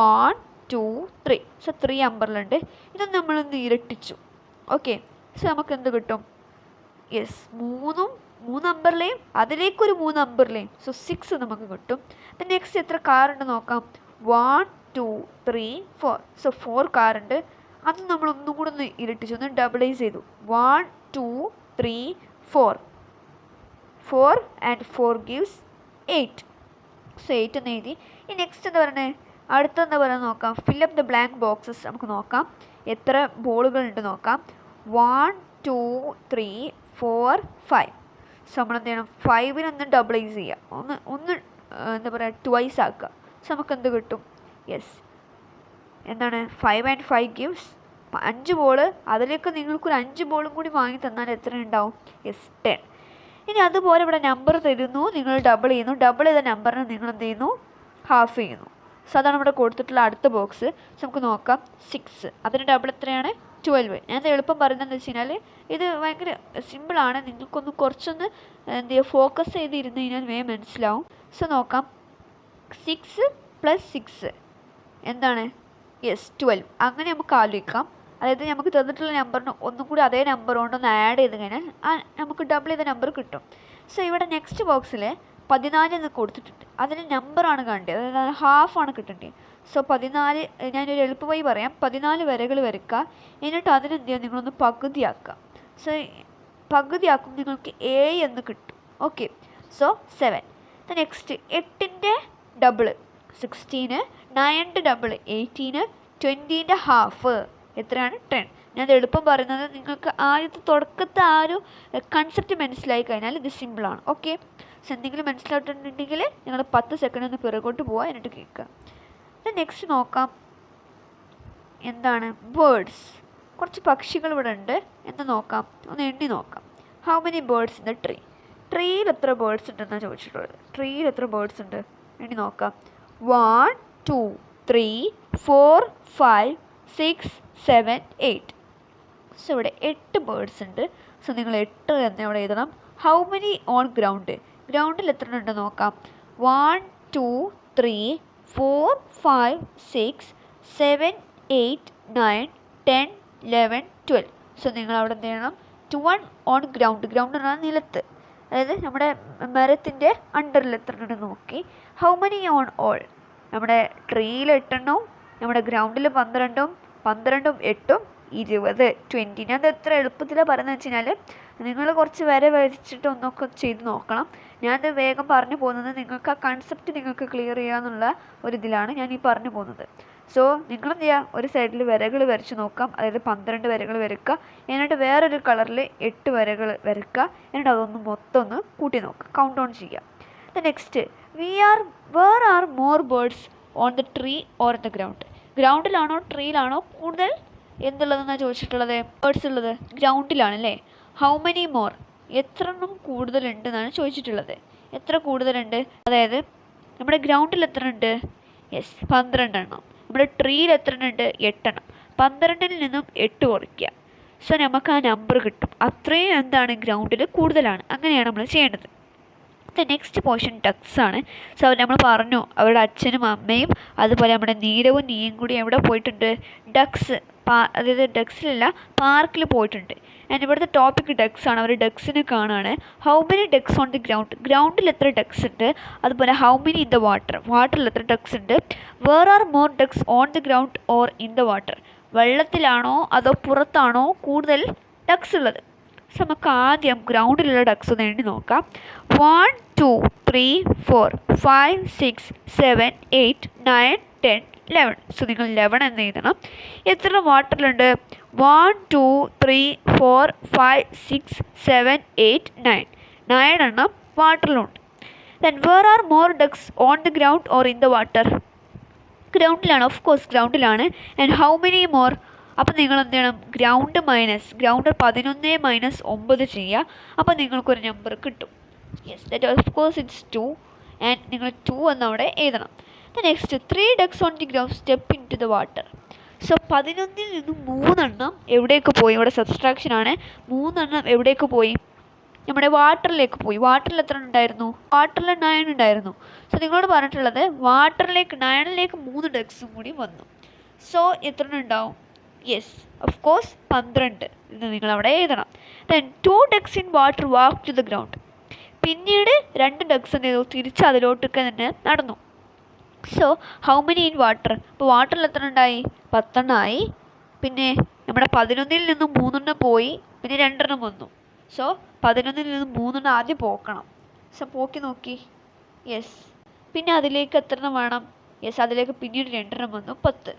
S1: 1 2 3. സോ 3 അമ്പറിലുണ്ട്. ഇതൊന്ന് നമ്മളൊന്ന് ഇരട്ടിച്ചു. ഓക്കെ, സോ നമുക്ക് എന്ത് കിട്ടും? യെസ്, 3 അമ്പറിലെയും അതിലേക്കൊരു 3 അമ്പറിലെയും. സോ 6 നമുക്ക് കിട്ടും. അപ്പം നെക്സ്റ്റ് എത്ര കാറുണ്ട് നോക്കാം. 1 2 3 4. സോ 4 കാറുണ്ട്. അത് നമ്മൾ ഒന്നും കൂടെ ഒന്ന് ഇരട്ടിച്ചു, ഒന്ന് ഡബിളൈസ് ചെയ്തു. 1 2 3 4. 4 and 4 gives 8. സോ 8 എന്ന് എഴുതി. ഈ നെക്സ്റ്റ് എന്താ പറയുന്നത്? അടുത്തെന്താ പറയുക നോക്കാം. Fill up the blank boxes. നമുക്ക് നോക്കാം എത്ര ബോളുകളുണ്ട് നോക്കാം. 1 2 3 4 5. സോ നമ്മൾ എന്ത് ചെയ്യണം? 5-നൊന്ന് ഡബിളൈസ് ചെയ്യുക, ഒന്ന് എന്താ പറയുക, ട്വൈസ് ആക്കുക. സോ നമുക്ക് എന്ത് കിട്ടും? യെസ്, എന്താണ്? 5 and 5 gives 5 ബോൾ. അതിലേക്ക് നിങ്ങൾക്കൊരു 5 ബോളും കൂടി വാങ്ങി തന്നാൽ എത്ര ഉണ്ടാവും? യെസ്, 10. ഇനി അതുപോലെ ഇവിടെ നമ്പർ തരുന്നു, നിങ്ങൾ ഡബിൾ ചെയ്യുന്നു. ഡബിൾ ചെയ്ത നമ്പറിന് നിങ്ങൾ എന്ത് ചെയ്യുന്നു? ഹാഫ് ചെയ്യുന്നു. സോ അതാണ് ഇവിടെ കൊടുത്തിട്ടുള്ള അടുത്ത ബോക്സ്. സോ നമുക്ക് നോക്കാം. 6, അതിന് ഡബിൾ എത്രയാണ്? 12. ഞാൻ എളുപ്പം പറയുന്നതെന്ന് വെച്ച് കഴിഞ്ഞാൽ ഇത് ഭയങ്കര സിമ്പിളാണ്. നിങ്ങൾക്കൊന്ന് കുറച്ചൊന്ന് എന്ത് ചെയ്യുക, ഫോക്കസ് ചെയ്തിരുന്ന് കഴിഞ്ഞാൽ വേഗം മനസ്സിലാവും. സോ നോക്കാം. 6 + 6 എന്താണ്? യെസ്, 12. അങ്ങനെ നമുക്ക് ആലോചിക്കാം. അതായത് നമുക്ക് തന്നിട്ടുള്ള നമ്പറിന് ഒന്നും കൂടി അതേ നമ്പർ കൊണ്ടൊന്ന് ആഡ് ചെയ്ത് കഴിഞ്ഞാൽ നമുക്ക് ഡബിൾ ചെയ്ത നമ്പർ കിട്ടും. സോ ഇവിടെ നെക്സ്റ്റ് ബോക്സിൽ 14 എന്ന് കൊടുത്തിട്ടുണ്ട്. അതിന് നമ്പറാണ് കാണേണ്ടത്, അതായത് ഹാഫാണ് കിട്ടേണ്ടത്. സോ 14, ഞാനൊരു എളുപ്പമായി പറയാം. 14 വരകൾ വരയ്ക്കുക. എന്നിട്ട് അതിനെന്ത് ചെയ്യുക? നിങ്ങളൊന്ന് പകുതിയാക്കുക. സോ പകുതിയാക്കും, നിങ്ങൾക്ക് A എന്ന് കിട്ടും. Okay, so 7. നെക്സ്റ്റ് 8-ൻ്റെ ഡബിള് 16, 9-ൻ്റെ ഡബിള് 18, 20-ൻ്റെ ഹാഫ് എത്രയാണ്? 10. ഞാനത് എളുപ്പം പറയുന്നത് നിങ്ങൾക്ക് ആദ്യത്തെ തുടക്കത്തെ ആ ഒരു കൺസെപ്റ്റ് മനസ്സിലായി കഴിഞ്ഞാൽ ഇത് സിമ്പിളാണ്. ഓക്കെ, സോ എന്തെങ്കിലും മനസ്സിലായിട്ടുണ്ടെങ്കിൽ നിങ്ങൾ 10 സെക്കൻഡ് ഒന്ന് പിറകോട്ട് പോവുക, എന്നിട്ട് കേൾക്കുക. നെക്സ്റ്റ് നോക്കാം. എന്താണ്? ബേർഡ്സ്. കുറച്ച് പക്ഷികൾ ഇവിടെ ഉണ്ട്. എന്ന് നോക്കാം, ഒന്ന് എണ്ണി നോക്കാം. How many birds in the tree? ട്രീയിൽ എത്ര ബേർഡ്സ് ഉണ്ടെന്നാണ് ചോദിച്ചിട്ടുള്ളത്. ട്രീയിൽ എത്ര ബേർഡ്സ് ഉണ്ട്? എണ്ണി നോക്കാം. 1 2 3 4 5 6 7 8. സോ ഇവിടെ 8 ബേർഡ്സ് ഉണ്ട്. സോ നിങ്ങൾ 8 എന്ന് ഇവിടെ എഴുതണം. How many on ground? ഗ്രൗണ്ടിൽ എത്ര ഉണ്ട് നോക്കാം. 1 2 3 4 5 6 7 8 9 10 11 12. സോ നിങ്ങൾ അവിടെ എന്ത് ചെയ്യണം? 1 ഓൺ ഗ്രൗണ്ട്. ഗ്രൗണ്ട് എന്ന് പറഞ്ഞാൽ നിലത്ത്, അതായത് നമ്മുടെ മരത്തിൻ്റെ അണ്ടറിൽ എത്ര ഉണ്ടെന്ന് നോക്കി. How many on all? നമ്മുടെ ട്രീയിൽ 8 എണ്ണവും നമ്മുടെ ഗ്രൗണ്ടിൽ 12ഉം 12ഉം 8ഉം 20 20. ഞാൻ എത്ര എളുപ്പത്തിലാണ് പറയുന്നത് വെച്ച് കഴിഞ്ഞാൽ നിങ്ങൾ കുറച്ച് വര വരച്ചിട്ട് ഒന്നൊക്കെ ചെയ്ത് നോക്കണം. ഞാനത് വേഗം പറഞ്ഞു പോകുന്നത് നിങ്ങൾക്ക് ആ കൺസെപ്റ്റ് നിങ്ങൾക്ക് ക്ലിയർ ചെയ്യാന്നുള്ള ഒരിതിലാണ് ഞാൻ ഈ പറഞ്ഞു പോകുന്നത്. സോ നിങ്ങളെന്ത് ചെയ്യുക? ഒരു സൈഡിൽ വരകൾ വരച്ച് നോക്കാം, അതായത് 12 വരകൾ വരയ്ക്കുക. എന്നിട്ട് വേറൊരു കളറിൽ 8 വരകൾ വരയ്ക്കുക. എന്നിട്ട് അതൊന്ന് മൊത്തം ഒന്ന് കൂട്ടി നോക്കുക, കൗണ്ട് ഡൗൺ ചെയ്യുക. Next, where are more birds on the tree or the ground? ഗ്രൗണ്ടിലാണോ ട്രീയിലാണോ കൂടുതൽ എന്തുള്ളതെന്നാണ് ചോദിച്ചിട്ടുള്ളത്? ബേർഡ്സ് ഉള്ളത് ഗ്രൗണ്ടിലാണ് അല്ലേ. How many more? എത്ര എണ്ണം കൂടുതലുണ്ടെന്നാണ് ചോദിച്ചിട്ടുള്ളത്. എത്ര കൂടുതലുണ്ട്? അതായത് നമ്മുടെ ഗ്രൗണ്ടിൽ എത്ര ഉണ്ട്? യെസ്, 12 എണ്ണം. നമ്മുടെ ട്രീയിൽ എത്ര ഉണ്ട്? 8 എണ്ണം. 12-ൽ നിന്നും 8 കുറയ്ക്കുക. സോ നമുക്ക് ആ നമ്പർ കിട്ടും. അത്രയും എന്താണ്? ഗ്രൗണ്ടിൽ കൂടുതലാണ്. അങ്ങനെയാണ് നമ്മൾ ചെയ്യേണ്ടത്. നെക്സ്റ്റ് പോർഷൻ ഡക്സ് ആണ്. സോ നമ്മൾ പറഞ്ഞു അവരുടെ അച്ഛനും അമ്മയും അതുപോലെ നമ്മുടെ നീരവും നീയും കൂടി എവിടെ പോയിട്ടുണ്ട്? ഡക്സ് അതായത് ഡക്സിലല്ല പാർക്കിൽ പോയിട്ടുണ്ട്. ആൻഡ് ഇവിടുത്തെ ടോപ്പിക് ഡക്സ് ആണ്. അവർ ഡക്സിനെ കാണുകയാണ്. How many ducks on the ground, ഗ്രൗണ്ടിൽ എത്ര ഡക്സ് ഉണ്ട്. അതുപോലെ how many in the water, വാട്ടറിൽ എത്ര ഡക്സ് ഉണ്ട്. Where are more ducks on the ground or in the water, വെള്ളത്തിലാണോ അതോ പുറത്താണോ കൂടുതൽ ഡക്സ് ഉള്ളത്. സോ നമുക്ക് ആദ്യം ഗ്രൗണ്ടിലുള്ള ഡക്സ് ഒന്ന് എണ്ണി നോക്കാം. 1 2 3 4 5 6 7 8 9 10 11. സോ നിങ്ങൾ 11 എന്ന് എഴുതണം. എത്ര വാട്ടറിലുണ്ട്. 1 2 3 4 5 6 7 8 9 9 എണ്ണം വാട്ടറിലുണ്ട്. Then where are more ducks on the ground or in the water, ഗ്രൗണ്ടിലാണ്, ഓഫ് കോഴ്സ് ഗ്രൗണ്ടിലാണ്. ആൻഡ് ഹൗ മെനി മോർ, അപ്പോൾ നിങ്ങൾ എന്ത് ചെയ്യണം, ഗ്രൗണ്ട് 11 മൈനസ് 9 ചെയ്യുക. അപ്പോൾ നിങ്ങൾക്കൊരു നമ്പർ കിട്ടും. Yes, that of course it's 2 and നിങ്ങൾ 2 എന്നവിടെ എഴുതണം. Next 3 ducks on the ground step into the water. So 11 നിന്നും 3 എണ്ണം എവിടേക്ക് പോയി, ഇവിടെ സബ്സ്ട്രാക്ഷൻ ആണ്. 3 എണ്ണം എവിടേക്ക് പോയി, നമ്മുടെ വാട്ടറിലേക്ക് പോയി. വാട്ടറിൽ എത്ര ഉണ്ടായിരുന്നു, വാട്ടറിൽ 9 ഉണ്ടായിരുന്നു. സോ നിങ്ങളോട് പറഞ്ഞിട്ടുള്ളത് വാട്ടറിലേക്ക് 9ലേക്ക് 3 ഡക്സും കൂടി വന്നു. സോ എത്ര ഉണ്ടാവും, യെസ് ഓഫ് കോഴ്സ് 12 എന്ന് നിങ്ങളവിടെ എഴുതണം. Then 2 ducks in water walk to the ground, പിന്നീട് 2 ഡക്സ് എന്ത് ചെയ്തു, തിരിച്ച് അതിലോട്ടൊക്കെ തന്നെ നടന്നു. So how many in water, അപ്പോൾ വാട്ടറിൽ എത്ര ഉണ്ടായി, 10 എണ്ണമായി. പിന്നെ നമ്മുടെ 11 നിന്നും 3 എണ്ണം പോയി, പിന്നെ 2 എണ്ണം വന്നു. സോ 11 നിന്നും 3 എണ്ണം ആദ്യം പോക്കണം. സോ പോക്കി നോക്കി, യെസ്. പിന്നെ അതിലേക്ക് എത്ര എണ്ണം വേണം, യെസ് അതിലേക്ക് പിന്നീട് 2 എണ്ണം വന്നു, 10.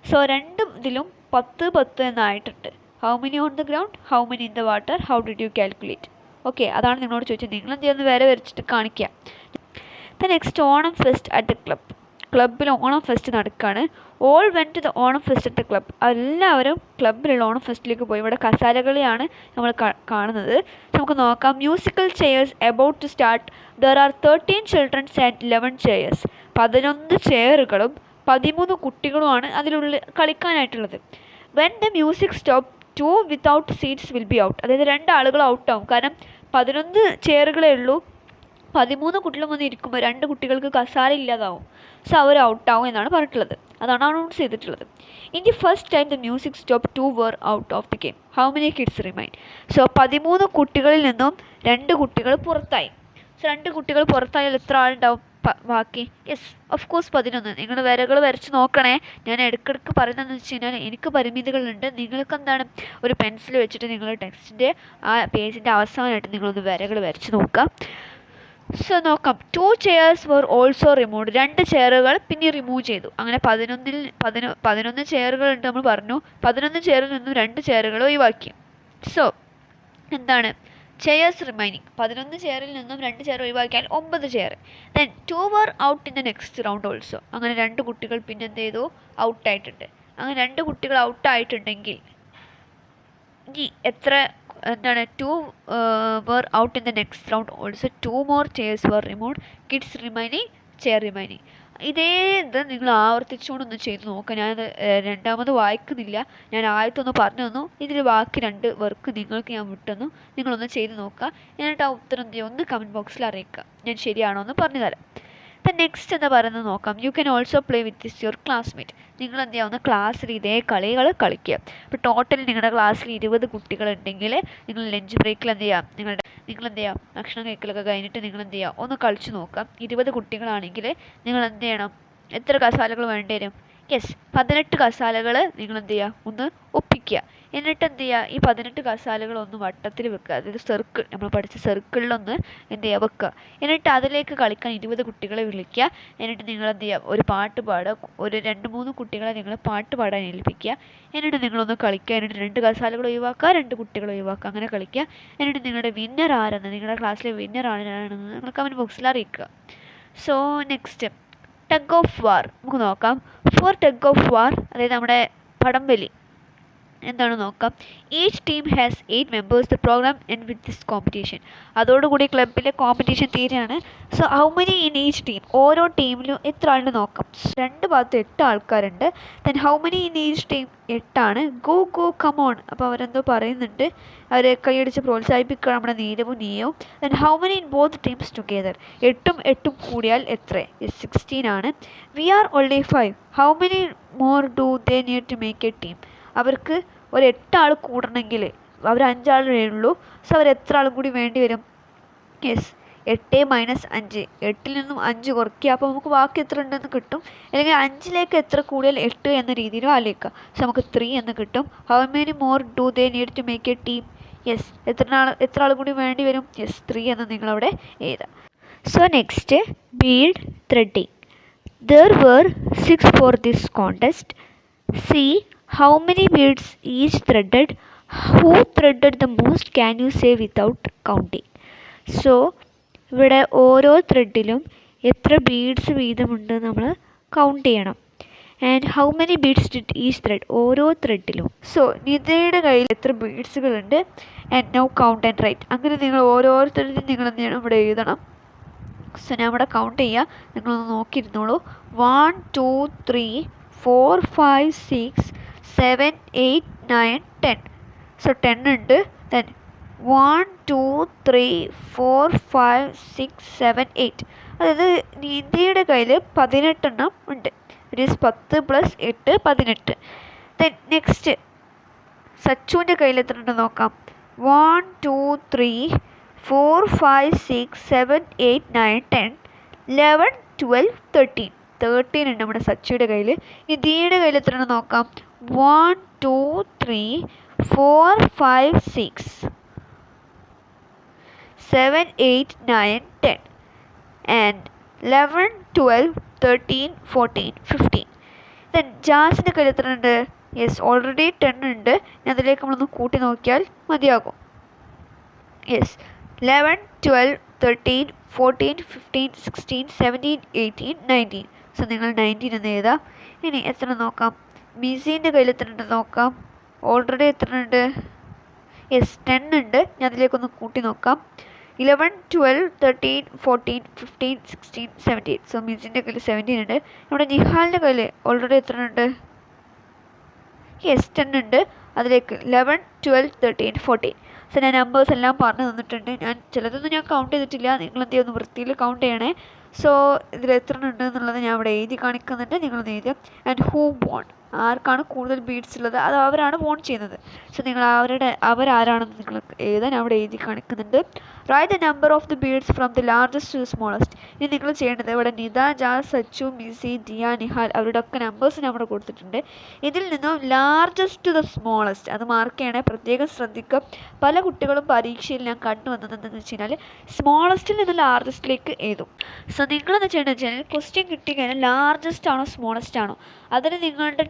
S1: സോ രണ്ടും ഇതിലും 10 10 എന്നായിട്ടുണ്ട്. How many on the ground, how many in the water, how did you calculate. Okay, അതാണ് നിങ്ങളോട് ചോദിച്ചത്. നിങ്ങൾ എന്ത് ചെയ്യുന്നത്, വരെ വരച്ചിട്ട് കാണിക്കുക. The next Onam fest at the club, ക്ലബിൽ ഓണം ഫെസ്റ്റ് നടക്കുകയാണ്. All went to the Onam fest at the club, എല്ലാവരും ക്ലബിലുള്ള ഓണം ഫെസ്റ്റിലേക്ക് പോയി. ഇവിടെ കസാലകളിയാണ് നമ്മൾ കാണുന്നത്. നമുക്ക് നോക്കാം. Musical chairs about to start, there are 13 childrens and 11 chairs, 11 ചെയറുകളും 13 കുട്ടികളുമാണ് അതിലുള്ളിൽ കളിക്കാനായിട്ടുള്ളത്. When the music stop 2 without seats will be out, അതായത് 2 ആളുകൾ ഔട്ടാവും. കാരണം 11 ചെയറുകളേ ഉള്ളൂ, 13 കുട്ടികളും വന്ന് ഇരിക്കുമ്പോൾ 2 കുട്ടികൾക്ക് കസാര ഇല്ലാതാവും. സോ അവർ ഔട്ടാവും എന്നാണ് പറഞ്ഞിട്ടുള്ളത്. അതാണ് അനൗൺസ് ചെയ്തിട്ടുള്ളത്. In the first time the music stop 2 were out of the game, how many kids remain. So 13 കുട്ടികളിൽ നിന്നും 2 കുട്ടികൾ പുറത്തായി. സോ 2 കുട്ടികൾ പുറത്തായാൽ എത്ര ആളുണ്ടാവും ബാക്കി, യെസ് ഓഫ് കോഴ്സ് 11. നിങ്ങൾ വരകൾ വരച്ച് നോക്കണേ. ഞാൻ ഇടയ്ക്കിടയ്ക്ക് പറയുന്നതെന്ന് വെച്ച് കഴിഞ്ഞാൽ എനിക്ക് പരിമിതികളുണ്ട്. നിങ്ങൾക്ക് എന്താണ്, ഒരു പെൻസിൽ വെച്ചിട്ട് നിങ്ങൾ ടെക്സ്റ്റിൻ്റെ ആ പേജിൻ്റെ അവസാനമായിട്ട് നിങ്ങളൊന്ന് വരകൾ വരച്ച് നോക്കുക. സോ നോക്കാം. 2 ചെയർസ് വർ ഓൾസോ റിമൂവ്ഡ്, 2 ചെയറുകൾ പിന്നെ റിമൂവ് ചെയ്തു. അങ്ങനെ 11 ചെയറുകൾ ഉണ്ട് നമ്മൾ പറഞ്ഞു. 11 ചെയറിൽ നിന്നും 2 ചെയറുകൾ ഒഴിവാക്കി. സോ എന്താണ്, ചെയർസ് റിമൈനിങ്, 11 ചെയറിൽ നിന്നും 2 ചെയർ ഒഴിവാക്കിയാൽ 9 chair. Then 2 were out in the next round also, അങ്ങനെ 2 കുട്ടികൾ പിന്നെ എന്ത് ചെയ്തു, ഔട്ടായിട്ടുണ്ട്. അങ്ങനെ 2 കുട്ടികൾ ഔട്ടായിട്ടുണ്ടെങ്കിൽ എത്ര എന്താണ്, 2 were out in the next round also, 2 more chairs were removed, kids remaining, chair remaining. ഇതേ ഇത് നിങ്ങൾ ആവർത്തിച്ചുകൊണ്ടൊന്ന് ചെയ്ത് നോക്കുക. ഞാനത് രണ്ടാമത് വായിക്കുന്നില്ല, ഞാൻ ആദ്യത്തൊന്ന് പറഞ്ഞു തന്നു. ഇതിൽ ബാക്കി 2 വർക്ക് നിങ്ങൾക്ക് ഞാൻ വിട്ടുതന്നു. നിങ്ങളൊന്ന് ചെയ്ത് നോക്കുക. എന്നിട്ട് ആ ഉത്തരം എന്ത് ചെയ്യുക, ഒന്ന് കമൻറ്റ് ബോക്സിൽ അറിയിക്കുക. ഞാൻ ശരിയാണോ എന്ന് പറഞ്ഞു തരാം. നെക്സ്റ്റ് എന്താ പറയുന്നത് നോക്കാം. You can also play with your classmate, നിങ്ങൾ എന്ത് ചെയ്യാവുന്ന ക്ലാസ്സിൽ ഇതേ കളികൾ കളിക്കുക. ഇപ്പോൾ ടോട്ടൽ നിങ്ങളുടെ ക്ലാസ്സിൽ 20 കുട്ടികളുണ്ടെങ്കിൽ നിങ്ങൾ ലഞ്ച് ബ്രേക്കിൽ എന്ത് ചെയ്യാം, നിങ്ങൾ എന്ത് ചെയ്യാം, ഭക്ഷണം കഴിക്കലൊക്കെ കഴിഞ്ഞിട്ട് നിങ്ങൾ എന്ത് ചെയ്യുക, ഒന്ന് കളിച്ച് നോക്കാം. 20 കുട്ടികളാണെങ്കിൽ നിങ്ങൾ എന്ത് ചെയ്യണം, എത്ര കസാലകൾ വേണ്ടി വരും, യെസ് 18 കസാലകൾ നിങ്ങൾ എന്ത് ചെയ്യുക, ഒന്ന് ഒപ്പിക്കുക. എന്നിട്ട് എന്ത് ചെയ്യുക, ഈ 18 കസാലകൾ ഒന്ന് വട്ടത്തിൽ വെക്കുക. അതായത് സർക്കിൾ, നമ്മൾ പഠിച്ച സർക്കിളിലൊന്ന് എന്ത് ചെയ്യുക വെക്കുക. എന്നിട്ട് അതിലേക്ക് കളിക്കാൻ 20 കുട്ടികളെ വിളിക്കുക. എന്നിട്ട് നിങ്ങൾ എന്ത് ചെയ്യുക, ഒരു പാട്ട് പാടുക. ഒരു 2-3 കുട്ടികളെ നിങ്ങൾ പാട്ട് പാടാൻ ഏൽപ്പിക്കുക. എന്നിട്ട് നിങ്ങളൊന്ന് കളിക്കുക. എന്നിട്ട് 2 കസാലകൾ ഒഴിവാക്കുക, 2 കുട്ടികൾ ഒഴിവാക്കുക, അങ്ങനെ കളിക്കുക. എന്നിട്ട് നിങ്ങളുടെ വിന്നർ ആരെന്ന്, നിങ്ങളുടെ ക്ലാസ്സിലെ വിന്നർ ആരാണെന്ന് നിങ്ങൾ കമൻറ്റ് ബോക്സിൽ അറിയിക്കുക. സോ നെക്സ്റ്റ് ടഗ് ഓഫ് വാർ നമുക്ക് നോക്കാം. ഫോർ ടഗ് ഓഫ് വാർ, അതായത് നമ്മുടെ പടംവലി എന്താണ് നോക്കാം. Each team has 8 members. The programme end with this competition. അതോടുകൂടി ക്ലബിലെ കോമ്പറ്റീഷൻ തീരെയാണ്. So how many in each team, ഓരോ ടീമിലും എത്ര ആളുണ്ട് നോക്കാം. 2 ഭാഗത്ത് 8 ആൾക്കാരുണ്ട്. Then how many in each team 8 ആണ്. ഗോ ഗോ കമോൺ, അപ്പോൾ അവരെന്തോ പറയുന്നുണ്ട്, അവരെ കൈയടിച്ച് പ്രോത്സാഹിപ്പിക്കുക നമ്മുടെ നീരവും നീയവും. Then how many in both teams together, 8ഉം 8ഉം കൂടിയാൽ എത്ര, 16 ആണ്. We are only 5, how many more do they need to make a team. അവർക്ക് ഒരു 8 ആൾ കൂടണമെങ്കിൽ അവർ 5 ആളേ ഉള്ളൂ. സോ അവർ എത്ര ആളും കൂടി വേണ്ടി വരും? യെസ്, 8 - 5, 8ൽ നിന്നും 5 കുറയ്ക്കുക. അപ്പോൾ നമുക്ക് ബാക്കി എത്ര ഉണ്ടെന്ന് കിട്ടും. അല്ലെങ്കിൽ 5ലേക്ക് എത്ര കൂടിയാൽ 8 എന്ന രീതിയിലും ആലോചിക്കുക. സോ നമുക്ക് 3 എന്ന് കിട്ടും. How many more do they need to make a team? Yes, എത്ര ആൾ കൂടി വേണ്ടി വരും? യെസ്, 3 എന്ന് നിങ്ങളവിടെ എഴുതാം. So next, bead threading. There were 6 for this contest. See how many beads each threaded. Who threaded the most can you say without counting? So ഇവിടെ ഓരോ ത്രെഡിലും എത്ര ബീഡ്സ് വീതമുണ്ട് നമ്മൾ കൗണ്ട് ചെയ്യണം. And how many beads did each thread, ഓരോ ത്രെഡിലും. So നിതയുടെ കയ്യിൽ എത്ര ബീഡ്സുകളുണ്ട്, and now count and write. അങ്ങനെ നിങ്ങൾ ഓരോരുത്തരും നിങ്ങൾ എന്ത് ചെയ്യണം, ഇവിടെ എഴുതണം. സോ ഞാൻ ഇവിടെ കൗണ്ട് ചെയ്യുക, നിങ്ങളൊന്ന് നോക്കിയിരുന്നോളൂ. 1 2 3 4 5 6 7 8 9 10. സോ 10 ഉണ്ട്. ദെൻ 1 2 3 4 5 6 7 8. അതായത് നിധിയുടെ കയ്യിൽ 18 ഉണ്ട്. It is 10 + 8 18. ദെൻ നെക്സ്റ്റ് സച്ചുവിൻ്റെ കയ്യിൽ എത്ര ഉണ്ടെന്ന് നോക്കാം. 1 2 3 4 5 6 7 8 9 10 11 12 13. 13 ഉണ്ട് നമ്മുടെ സച്ചിയുടെ കയ്യിൽ. നിധിയുടെ കയ്യിൽ എത്ര ഉണ്ടെന്ന് നോക്കാം. 1 2 3 4 5 6 7 8 9 10 and 11 12 13 14 15. ദെൻ ജാസിൻ്റെ കയ്യിൽ എത്ര ഉണ്ട്? യെസ്, ഓൾറെഡി 10 ഉണ്ട്. അതിലേക്ക് നമ്മളൊന്ന് കൂട്ടി നോക്കിയാൽ മതിയാകും. യെസ്, 11 12 13 14 15 16 17 18 19. സോ നിങ്ങൾ 19 എന്ന് എഴുതാം. ഇനി എത്ര നോക്കാം. മിസീൻ്റെ കയ്യിൽ എത്ര ഉണ്ട് നോക്കാം. ഓൾറെഡി എത്ര ഉണ്ട്? യെസ്, 10 ഉണ്ട്. ഞാൻ അതിലേക്കൊന്ന് കൂട്ടി നോക്കാം. 11 12 13 14 15 16 17. സോ മിസിൻ്റെ കയ്യിൽ 17 ഉണ്ട്. നമ്മുടെ നിഹാലിൻ്റെ കയ്യിൽ ഓൾറെഡി എത്ര ഉണ്ട്? യെസ്, 10 ഉണ്ട്. അതിലേക്ക് 11 12 13 14. സോ ഞാൻ നമ്പേഴ്സ് എല്ലാം പറഞ്ഞു തന്നിട്ടുണ്ട്. ചിലതൊന്നും ഞാൻ കൗണ്ട് ചെയ്തിട്ടില്ല. നിങ്ങൾ എന്ത് ചെയ്യുന്നു, വൃത്തിയിൽ കൗണ്ട് ചെയ്യണേ. സോ ഇതിൽ എത്ര ഉണ്ട് എന്നുള്ളത് ഞാൻ ഇവിടെ എഴുതി കാണിക്കുന്നുണ്ട്. നിങ്ങളൊന്ന് എഴുതുക. ആൻഡ് ഹൂ വോൺ, ആർക്കാണ് കൂടുതൽ ബീഡ്സ് ഉള്ളത് അത് അവരാണ് വോൺ ചെയ്യുന്നത്. സോ നിങ്ങൾ അവരാരാണെന്ന് നിങ്ങൾ എഴുതാൻ അവിടെ എഴുതി കാണിക്കുന്നുണ്ട്. Write the number of the beads from the largest to smallest. ഇനി നിങ്ങൾ ചെയ്യേണ്ടത് ഇവിടെ നിത, ജാസ്, സച്ചു, മിസി, ദിയ, നിഹാൽ അവരുടെ ഒക്കെ നമ്പേഴ്സ് ഞാൻ ഇവിടെ കൊടുത്തിട്ടുണ്ട്. ഇതിൽ നിന്നും ലാർജസ്റ്റ് ടു ദ സ്മോളസ്റ്റ് അത് മാർക്ക് ചെയ്യണേ, പ്രത്യേകം ശ്രദ്ധിക്കുക. പല കുട്ടികളും പരീക്ഷയിൽ ഞാൻ കണ്ടുവന്നത് എന്താണെന്ന് വെച്ച് കഴിഞ്ഞാൽ സ്മോളസ്റ്റിൽ നിന്ന് ലാർജസ്റ്റിലേക്ക് എഴുതും. സോ നിങ്ങളെന്ന് ചെയ്യേണ്ടത് വെച്ചാൽ ക്വസ്റ്റ്യൻ കിട്ടിക്കഴിഞ്ഞാൽ ലാർജസ്റ്റ് ആണോ സ്മോളസ്റ്റ് ആണോ അതിന് നിങ്ങളുടെ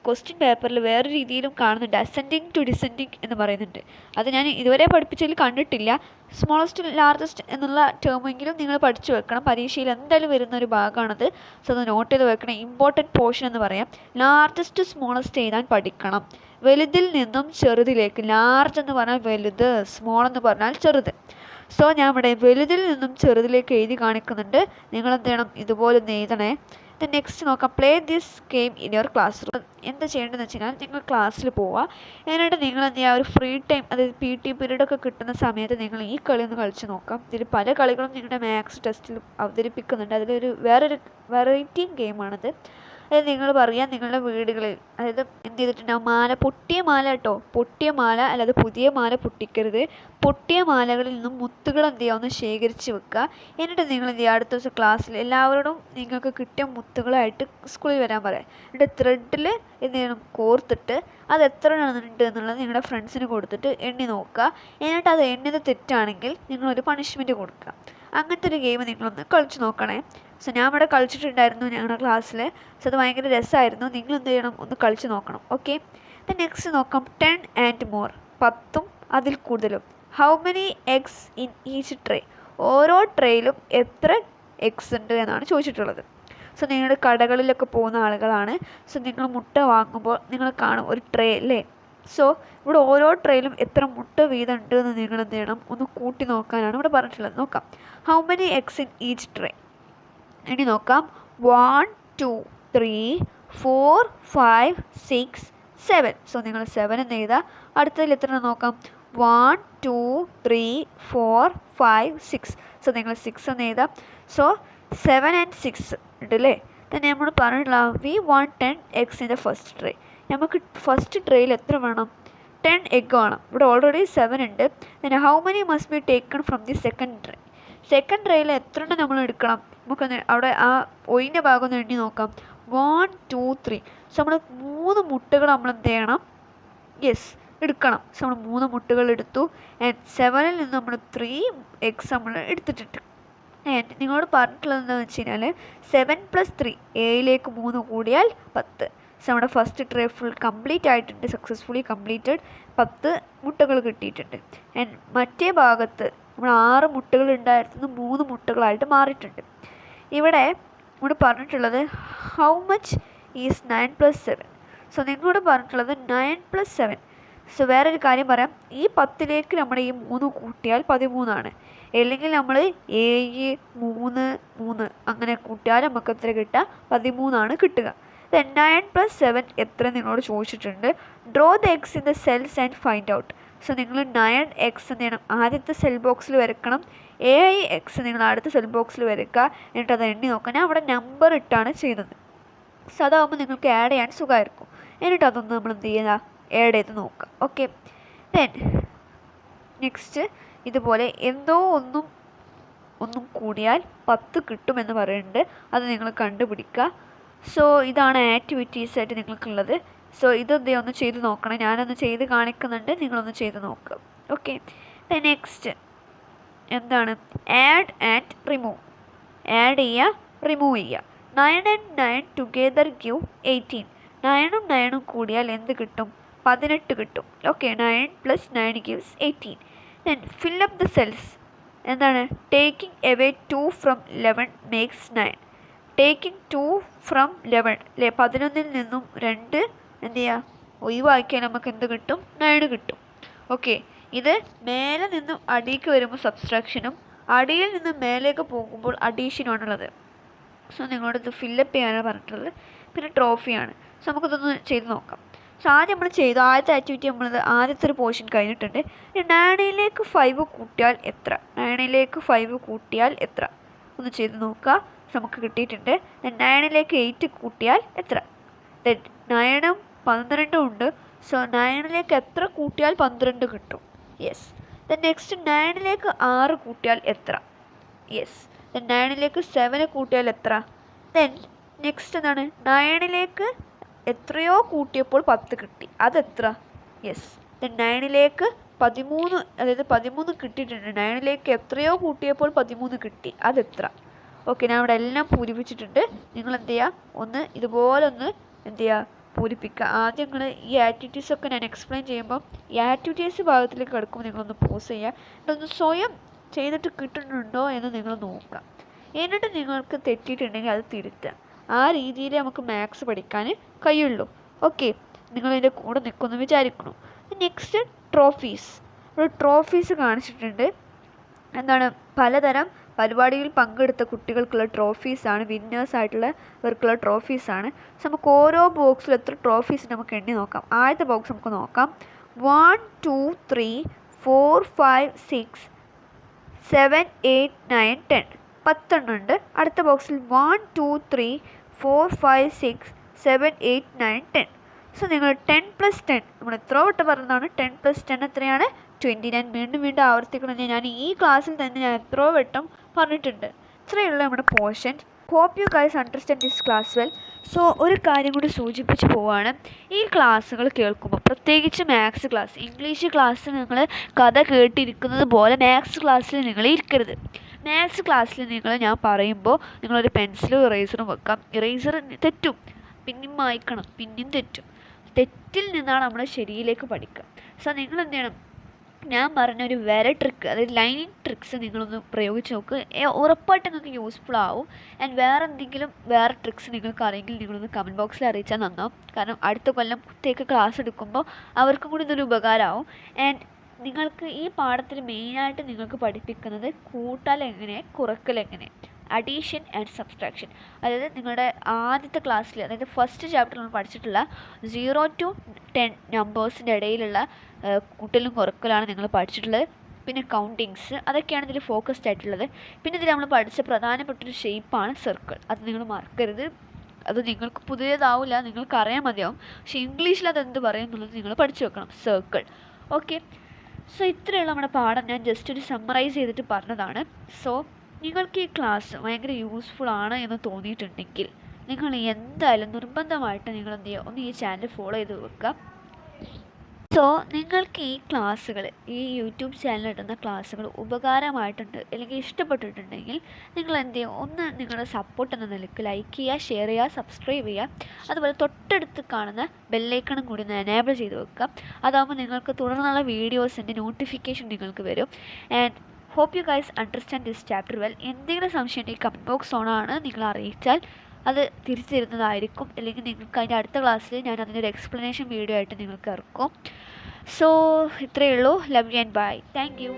S1: ക്വസ്റ്റ്യൻ പേപ്പറിൽ വേറെ രീതിയിലും കാണുന്നുണ്ട്. അസെൻഡിങ് ടു ഡിസെൻഡിങ് എന്ന് പറയുന്നുണ്ട്. അത് ഞാൻ ഇതുവരെ പഠിപ്പിച്ചതിൽ കണ്ടിട്ടില്ല. സ്മോളസ്റ്റ് ലാർജസ്റ്റ് എന്നുള്ള ടേമെങ്കിലും നിങ്ങൾ പഠിച്ചു വെക്കണം. പരീക്ഷയിൽ എന്തായാലും വരുന്ന ഒരു ഭാഗമാണത്. സോ അത് നോട്ട് ചെയ്ത് വെക്കണം. ഇമ്പോർട്ടൻറ്റ് പോർഷൻ എന്ന് പറയാം. ലാർജസ്റ്റ് സ്മോളസ്റ്റ് എഴുതാൻ പഠിക്കണം. വലുതിൽ നിന്നും ചെറുതിലേക്ക്. ലാർജ് എന്ന് പറഞ്ഞാൽ വലുത്, സ്മോൾ എന്ന് പറഞ്ഞാൽ ചെറുത്. സോ ഞാൻ ഇവിടെ വലുതിൽ നിന്നും ചെറുതിലേക്ക് എഴുതി കാണിക്കുന്നുണ്ട്. നിങ്ങൾ എന്ത് ചെയ്യണം, ഇതുപോലെ ഒന്ന് എഴുതണേ. നെക്സ്റ്റ് നോക്കാം. Play this game in your class room. എന്താ ചെയ്യേണ്ടതെന്ന് വെച്ച് കഴിഞ്ഞാൽ നിങ്ങൾ ക്ലാസ്സിൽ പോവുക. എന്നിട്ട് നിങ്ങൾ എന്ത് ചെയ്യുക, ഒരു ഫ്രീ ടൈം അതായത് PT പീരീഡൊക്കെ കിട്ടുന്ന സമയത്ത് നിങ്ങൾ ഈ കളി ഒന്ന് കളിച്ച് നോക്കാം. ഇതിൽ പല കളികളും നിങ്ങളുടെ മാത്സ് ടെസ്റ്റിൽ അവതരിപ്പിക്കുന്നുണ്ട്. അതിലൊരു വേറൊരു വെറൈറ്റി ഗെയിമാണത്. അതായത് നിങ്ങൾ പറയുക നിങ്ങളുടെ വീടുകളിൽ അതായത് എന്ത് ചെയ്തിട്ടുണ്ടാവും, പൊട്ടിയ മാല കേട്ടോ, പൊട്ടിയ മാല അല്ലാതെ പുതിയ മാല പൊട്ടിക്കരുത്. പൊട്ടിയ മാലകളിൽ നിന്നും മുത്തുകൾ എന്ത് ചെയ്യുക, ഒന്ന് ശേഖരിച്ച് വെക്കുക. എന്നിട്ട് നിങ്ങൾ എന്ത് ചെയ്യുക, അടുത്ത ദിവസം ക്ലാസ്സിൽ എല്ലാവരോടും നിങ്ങൾക്ക് കിട്ടിയ മുത്തുകളായിട്ട് സ്കൂളിൽ വരാൻ പറയാം. എന്നിട്ട് ത്രെഡിൽ എന്ത് ചെയ്യണം, കോർത്തിട്ട് അത് എത്ര ഉണ്ട് എന്നുള്ളത് നിങ്ങളുടെ ഫ്രണ്ട്സിന് കൊടുത്തിട്ട് എണ്ണി നോക്കുക. എന്നിട്ട് അത് എണ്ണിയത് തെറ്റാണെങ്കിൽ നിങ്ങളൊരു പണിഷ്മെൻറ്റ് കൊടുക്കുക. അങ്ങനത്തെ ഒരു ഗെയിം നിങ്ങളൊന്ന് കളിച്ച് നോക്കണേ. സോ ഞാൻ ഇവിടെ കളിച്ചിട്ടുണ്ടായിരുന്നു ഞങ്ങളുടെ ക്ലാസ്സിൽ. സോ അത് ഭയങ്കര രസമായിരുന്നു. നിങ്ങൾ എന്ത് ചെയ്യണം, ഒന്ന് കളിച്ച് നോക്കണം. ഓക്കെ, നെക്സ്റ്റ് നോക്കാം. 10 and more, 10ഉം അതിൽ കൂടുതലും. How many eggs in each tray, ഓരോ ട്രേയിലും എത്ര എഗ്സ് ഉണ്ട് എന്നാണ് ചോദിച്ചിട്ടുള്ളത്. സോ നിങ്ങൾ കടകളിലൊക്കെ പോകുന്ന ആളുകളാണ്. സോ നിങ്ങൾ മുട്ട വാങ്ങുമ്പോൾ നിങ്ങൾ കാണും ഒരു ട്രേ അല്ലേ. സോ ഇവിടെ ഓരോ ട്രേയിലും എത്ര മുട്ട വീതം ഉണ്ട് എന്ന് നിങ്ങൾ എന്ത് ചെയ്യണം, ഒന്ന് കൂട്ടി നോക്കാനാണ് ഇവിടെ പറഞ്ഞിട്ടുള്ളത്. നോക്കാം. How many eggs in each tray. ഇനി നോക്കാം. 1 2 3 4 5 6 7. സോ നിങ്ങൾ 7 എന്ന് എഴുതുക. അടുത്തതിൽ എത്ര നോക്കാം. 1 2 3 4 5 6. സോ നിങ്ങൾ 6 എന്ന് എഴുതാം. സോ 7 and 6 ഉണ്ട് അല്ലേ. തന്നെ നമ്മൾ പറഞ്ഞിട്ടുള്ള we want 10 eggs in the first tray. നമുക്ക് ഫസ്റ്റ് ട്രേയിൽ എത്ര വേണം? 10 എഗ്ഗ് വേണം. ഇവിടെ ഓൾറെഡി 7 ഉണ്ട്. then how many must be taken from the second tray? Second ട്രേയിൽ എത്ര എണ്ണം നമ്മൾ എടുക്കണം? നമുക്കൊന്ന് അവിടെ ആ ഒഴിഞ്ഞ ഭാഗം ഒന്ന് എണ്ണി നോക്കാം. 1 2 3. സോ നമ്മൾ 3 മുട്ടകൾ നമ്മൾ എന്ത് ചെയ്യണം? യെസ്, എടുക്കണം. സോ നമ്മൾ 3 മുട്ടകൾ എടുത്തു. ആൻഡ് 7ൽ നിന്ന് നമ്മൾ 3 എഗ്സ് നമ്മൾ എടുത്തിട്ടുണ്ട്. ആൻഡ് നിങ്ങളോട് പറഞ്ഞിട്ടുള്ളത് എന്താണെന്ന് വെച്ച് കഴിഞ്ഞാൽ 7 + 3 7ലേക്ക് 3 കൂടിയാൽ 10. സോ നമ്മുടെ ഫസ്റ്റ് ട്രേ ഫുൾ കംപ്ലീറ്റ് ആയിട്ടുണ്ട്, സക്സസ്ഫുള്ളി കംപ്ലീറ്റഡ്. 10 മുട്ടകൾ കിട്ടിയിട്ടുണ്ട്. ആൻഡ് മറ്റേ ഭാഗത്ത് നമ്മൾ 6 മുട്ടകൾ ഉണ്ടായിരുന്നത് 3 മുട്ടകളായിട്ട് മാറിയിട്ടുണ്ട്. ഇവിടെ പറഞ്ഞിട്ടുള്ളത് ഹൗ മച്ച് ഈസ് 9 + 7. സോ നിങ്ങളോട് പറഞ്ഞിട്ടുള്ളത് 9 + 7. സോ വേറൊരു കാര്യം പറയാം, ഈ 10ലേക്ക് നമ്മൾ ഈ 3 കൂട്ടിയാൽ 13 അല്ലെങ്കിൽ നമ്മൾ 7 3 3 അങ്ങനെ കൂട്ടിയാൽ നമുക്ക് എത്ര കിട്ടുക? 13 കിട്ടുക. 9 + 7 എത്ര നിങ്ങളോട് ചോദിച്ചിട്ടുണ്ട്. Draw the eggs in the cells and find out. So നിങ്ങൾ 9 എഗ്സ് എന്ത് ചെയ്യണം? ആദ്യത്തെ സെൽ ബോക്സിൽ വരക്കണം. 7 എഗ്സ് നിങ്ങൾ അടുത്ത സെൽ ബോക്സിൽ വരയ്ക്കുക. എന്നിട്ട് അത് എണ്ണി നോക്കുക. ഞാൻ അവിടെ നമ്പർ ഇട്ടാണ് ചെയ്യുന്നത്. സോ അതാകുമ്പോൾ നിങ്ങൾക്ക് ആഡ് ചെയ്യാൻ സുഖമായിരിക്കും. എന്നിട്ട് അതൊന്ന് നമ്മൾ എന്ത് ചെയ്യുക? ആഡ് ചെയ്ത് നോക്കുക. ഓക്കെ, ദെൻ നെക്സ്റ്റ് ഇതുപോലെ എന്തോ ഒന്നും കൂടിയാൽ 10 കിട്ടുമെന്ന് പറയുന്നുണ്ട്. അത് നിങ്ങൾ കണ്ടുപിടിക്കുക. സോ ഇതാണ് ആക്ടിവിറ്റീസായിട്ട് നിങ്ങൾക്കുള്ളത്. സോ ഇതെന്ത് ഒന്ന് ചെയ്ത് നോക്കണം. ഞാനൊന്ന് ചെയ്ത് കാണിക്കുന്നുണ്ട്, നിങ്ങളൊന്ന് ചെയ്ത് നോക്കുക. ഓക്കെ, നെക്സ്റ്റ് എന്താണ്? Add and remove. ആഡ് ചെയ്യുക, റിമൂവ് ചെയ്യുക. 9 and 9 ടുഗെദർ ഗിവ് 18. 9ഉം 9ഉം കൂടിയാൽ എന്ത് കിട്ടും? 18 കിട്ടും. Okay, 9 + 9 gives 18. then fill up the cells. എന്താണ്? taking away 2 from 11 makes 9. taking 2 from 11 അല്ലേ? 11ൽ നിന്നും 2 എന്ത് ചെയ്യുക? ഒഴിവാക്കിയാൽ നമുക്ക് എന്ത് കിട്ടും? 9 കിട്ടും. ഓക്കെ, ഇത് മേലെ നിന്നും അടിയിലേക്ക് വരുമ്പോൾ സബ്സ്ട്രാക്ഷനും അടിയിൽ നിന്നും മേലേക്ക് പോകുമ്പോൾ അഡീഷനുമാണുള്ളത്. സോ നിങ്ങളോട് ഇത് ഫില്ലപ്പ് ചെയ്യാനാണ് പറഞ്ഞിട്ടുള്ളത്. പിന്നെ ട്രോഫിയാണ്. സോ നമുക്കിതൊന്ന് ചെയ്ത് നോക്കാം. സോ ആദ്യം നമ്മൾ ചെയ്തു ആദ്യത്തെ ആക്ടിവിറ്റി നമ്മളത് ആദ്യത്തെ ഒരു പോർഷൻ കഴിഞ്ഞിട്ടുണ്ട്. 9ലേക്ക് 5 കൂട്ടിയാൽ എത്ര? 9ലേക്ക് 5 കൂട്ടിയാൽ എത്ര? ഒന്ന് ചെയ്ത് നോക്കുക. നമുക്ക് കിട്ടിയിട്ടുണ്ട്. 9ലേക്ക് 8 കൂട്ടിയാൽ എത്ര? 9ഉം 12ഉം ഉണ്ട്. സോ 9ലേക്ക് എത്ര കൂട്ടിയാൽ 12 കിട്ടും? യെസ്. നെക്സ്റ്റ് 9ലേക്ക് 6 കൂട്ടിയാൽ എത്ര? യെസ്. 9ലേക്ക് 7 കൂട്ടിയാൽ എത്ര? നെക്സ്റ്റ് എന്താണ്? 9ലേക്ക് എത്രയോ കൂട്ടിയപ്പോൾ 10 കിട്ടി, അതെത്ര? യെസ്. 9ലേക്ക് 13, അതായത് 13 കിട്ടിയിട്ടുണ്ട്. 9ലേക്ക് എത്രയോ കൂട്ടിയപ്പോൾ 13 കിട്ടി, അതെത്ര? ഓക്കെ, ഞാൻ ഇവിടെ എല്ലാം പൂരിപ്പിച്ചിട്ടുണ്ട്. നിങ്ങൾ എന്ത് ചെയ്യുക? ഒന്ന് ഇതുപോലെ ഒന്ന് എന്ത് ചെയ്യുക? പൂരിപ്പിക്കുക. ആദ്യം നിങ്ങൾ ഈ ആക്ടിവിറ്റീസൊക്കെ ഞാൻ എക്സ്പ്ലെയിൻ ചെയ്യുമ്പോൾ ഈ ആക്ടിവിറ്റീസ് ഭാഗത്തിലേക്ക് കിടക്കുമ്പോൾ നിങ്ങളൊന്ന് പോസ് ചെയ്യുക. എന്നിട്ടൊന്ന് സ്വയം ചെയ്തിട്ട് കിട്ടുന്നുണ്ടോ എന്ന് നിങ്ങൾ നോക്കുക. എന്നിട്ട് നിങ്ങൾക്ക് തെറ്റിയിട്ടുണ്ടെങ്കിൽ അത് തിരുത്തുക. ആ രീതിയിൽ നമുക്ക് മാത്സ് പഠിക്കാൻ കഴിയുള്ളൂ. ഓക്കെ, നിങ്ങളതിൻ്റെ കൂടെ നിൽക്കുമെന്ന് വിചാരിക്കണം. Next trophies. ഒരു ട്രോഫീസ് കാണിച്ചിട്ടുണ്ട്. എന്താണ്? പലതരം പരിപാടിയിൽ പങ്കെടുത്ത കുട്ടികൾക്കുള്ള ട്രോഫീസാണ്, വിന്നേഴ്സായിട്ടുള്ളവർക്കുള്ള ട്രോഫീസാണ്. സോ നമുക്ക് ഓരോ ബോക്സിൽ എത്ര ട്രോഫീസ് നമുക്ക് എണ്ണി നോക്കാം. ആദ്യത്തെ ബോക്സ് നമുക്ക് നോക്കാം. 1 2 3 4 5 6 7 8 9 10. 10 ഉണ്ട്. അടുത്ത ബോക്സിൽ 1 2 3 4 5 6 7 8 9 10. സോ നിങ്ങൾ 10 + 10 നമ്മൾ എത്ര വട്ടം പറഞ്ഞതാണ്? 10 + 10 എത്രയാണ്? 20. ഞാൻ വീണ്ടും ആവർത്തിക്കണം. ഞാൻ ഈ ക്ലാസ്സിൽ തന്നെ ഞാൻ എത്രയോ വട്ടം പറഞ്ഞിട്ടുണ്ട്. ഇത്രയുള്ള നമ്മുടെ portion. Hope you guys understand this class well. So ഒരു കാര്യം കൂടി സൂചിപ്പിച്ച് പോവാണ്. ഈ ക്ലാസ്സുകൾ കേൾക്കുമ്പോൾ, പ്രത്യേകിച്ച് മാത്സ് ക്ലാസ്, ഇംഗ്ലീഷ് ക്ലാസ്സിൽ നിങ്ങൾ കഥ കേട്ടിരിക്കുന്നത് പോലെ മാത്സ് ക്ലാസ്സിൽ നിങ്ങൾ ഇരിക്കരുത്. മാത്സ് ക്ലാസ്സിൽ ഞാൻ പറയുമ്പോൾ നിങ്ങളൊരു പെൻസിലും ഇറേസറും വെക്കാം. ഇറേസർ തെറ്റും, പിന്നെയും വായിക്കണം, പിന്നെയും തെറ്റും. തെറ്റിൽ നിന്നാണ് നമ്മൾ ശരിയിലേക്ക് പഠിക്കുക. സോ നിങ്ങൾ എന്ത് ചെയ്യണം? ഞാൻ പറഞ്ഞൊരു ട്രിക്ക്, അതായത് ലൈനിങ് ട്രിക്സ് നിങ്ങളൊന്ന് പ്രയോഗിച്ച് നോക്ക്. ഉറപ്പായിട്ട് നിങ്ങൾക്ക് യൂസ്ഫുൾ ആവും. ആൻഡ് വേറെ ട്രിക്സ് നിങ്ങൾക്ക് അറിയെങ്കിൽ നിങ്ങളൊന്ന് കമൻറ്റ് ബോക്സിൽ അറിയിച്ചാൽ നന്നാവും. കാരണം അടുത്ത കൊല്ലത്തേക്ക് ക്ലാസ് എടുക്കുമ്പോൾ അവർക്കും കൂടി ഇതൊരു ഉപകാരമാവും. ആൻഡ് നിങ്ങൾക്ക് ഈ പാഠത്തിൽ മെയിനായിട്ട് നിങ്ങൾക്ക് പഠിപ്പിക്കുന്നത് കൂട്ടൽ എങ്ങനെ, കുറക്കൽ എങ്ങനെ, അഡീഷൻ ആൻഡ് സബ്സ്ട്രാക്ഷൻ. അതായത് നിങ്ങളുടെ ആദ്യത്തെ ക്ലാസ്സിൽ, അതായത് ഫസ്റ്റ് ചാപ്റ്ററിൽ നമ്മൾ പഠിച്ചിട്ടുള്ള 0 to 10 നമ്പേഴ്സിൻ്റെ ഇടയിലുള്ള കൂട്ടലും കുറക്കലാണ് നിങ്ങൾ പഠിച്ചിട്ടുള്ളത്. പിന്നെ കൗണ്ടിങ്സ്, അതൊക്കെയാണ് ഇതിൽ ഫോക്കസ്ഡ് ആയിട്ടുള്ളത്. പിന്നെ ഇതിൽ നമ്മൾ പഠിച്ച പ്രധാനപ്പെട്ടൊരു ഷേപ്പാണ് സർക്കിൾ. അത് നിങ്ങൾ മറക്കരുത്. അത് നിങ്ങൾക്ക് പുതിയതാവില്ല, നിങ്ങൾക്ക് അറിയാൻ മതിയാവും. പക്ഷേ ഇംഗ്ലീഷിൽ അതെന്ത് പറയും എന്നുള്ളത് നിങ്ങൾ പഠിച്ചു വെക്കണം. സർക്കിൾ. ഓക്കെ, സോ ഇത്രയുള്ള നമ്മുടെ പാഠം ഞാൻ ജസ്റ്റ് ഒരു സമ്മറൈസ് ചെയ്തിട്ട് പറഞ്ഞതാണ്. സോ നിങ്ങൾക്ക് ഈ ക്ലാസ് ഭയങ്കര യൂസ്ഫുൾ ആണ് എന്ന് തോന്നിയിട്ടുണ്ടെങ്കിൽ നിങ്ങൾ എന്തായാലും നിർബന്ധമായിട്ട് നിങ്ങൾ എന്ത് ചെയ്യുക, ഒന്ന് ഈ ചാനൽ ഫോളോ ചെയ്ത് വെക്കുക. സോ നിങ്ങൾക്ക് ഈ ക്ലാസ്സുകൾ, ഈ യൂട്യൂബ് ചാനലിൽ ഇടുന്ന ക്ലാസ്സുകൾ ഉപകാരമായിട്ടുണ്ട് അല്ലെങ്കിൽ ഇഷ്ടപ്പെട്ടിട്ടുണ്ടെങ്കിൽ നിങ്ങൾ എന്ത് ചെയ്യുക, ഒന്ന് നിങ്ങളുടെ സപ്പോർട്ട് എന്ന നിലയ്ക്ക് ലൈക്ക് ചെയ്യുക, ഷെയർ ചെയ്യുക, സബ്സ്ക്രൈബ് ചെയ്യുക. അതുപോലെ തൊട്ടടുത്ത് കാണുന്ന ബെല്ലൈക്കണും കൂടി ഒന്ന് എനേബിൾ ചെയ്ത് വെക്കുക. അതാകുമ്പോൾ നിങ്ങൾക്ക് തുടർന്നുള്ള വീഡിയോസിൻ്റെ നോട്ടിഫിക്കേഷൻ നിങ്ങൾക്ക് വരും. And hope you guys understand this chapter well. എന്തെങ്കിലും സംശയം ഉണ്ടെങ്കിൽ കമൻറ്റ് ബോക്സ് ഓണാണ്, നിങ്ങൾ അറിയിച്ചാൽ അത് തിരിച്ചു തരുന്നതായിരിക്കും. അല്ലെങ്കിൽ നിങ്ങൾക്ക് അതിൻ്റെ അടുത്ത ക്ലാസ്സിൽ ഞാൻ അതിൻ്റെ ഒരു എക്സ്പ്ലനേഷൻ വീഡിയോ ആയിട്ട് നിങ്ങൾക്ക് ഇറക്കും. സോ ഇത്രയേ ഉള്ളൂ. Love you and bye. Thank U.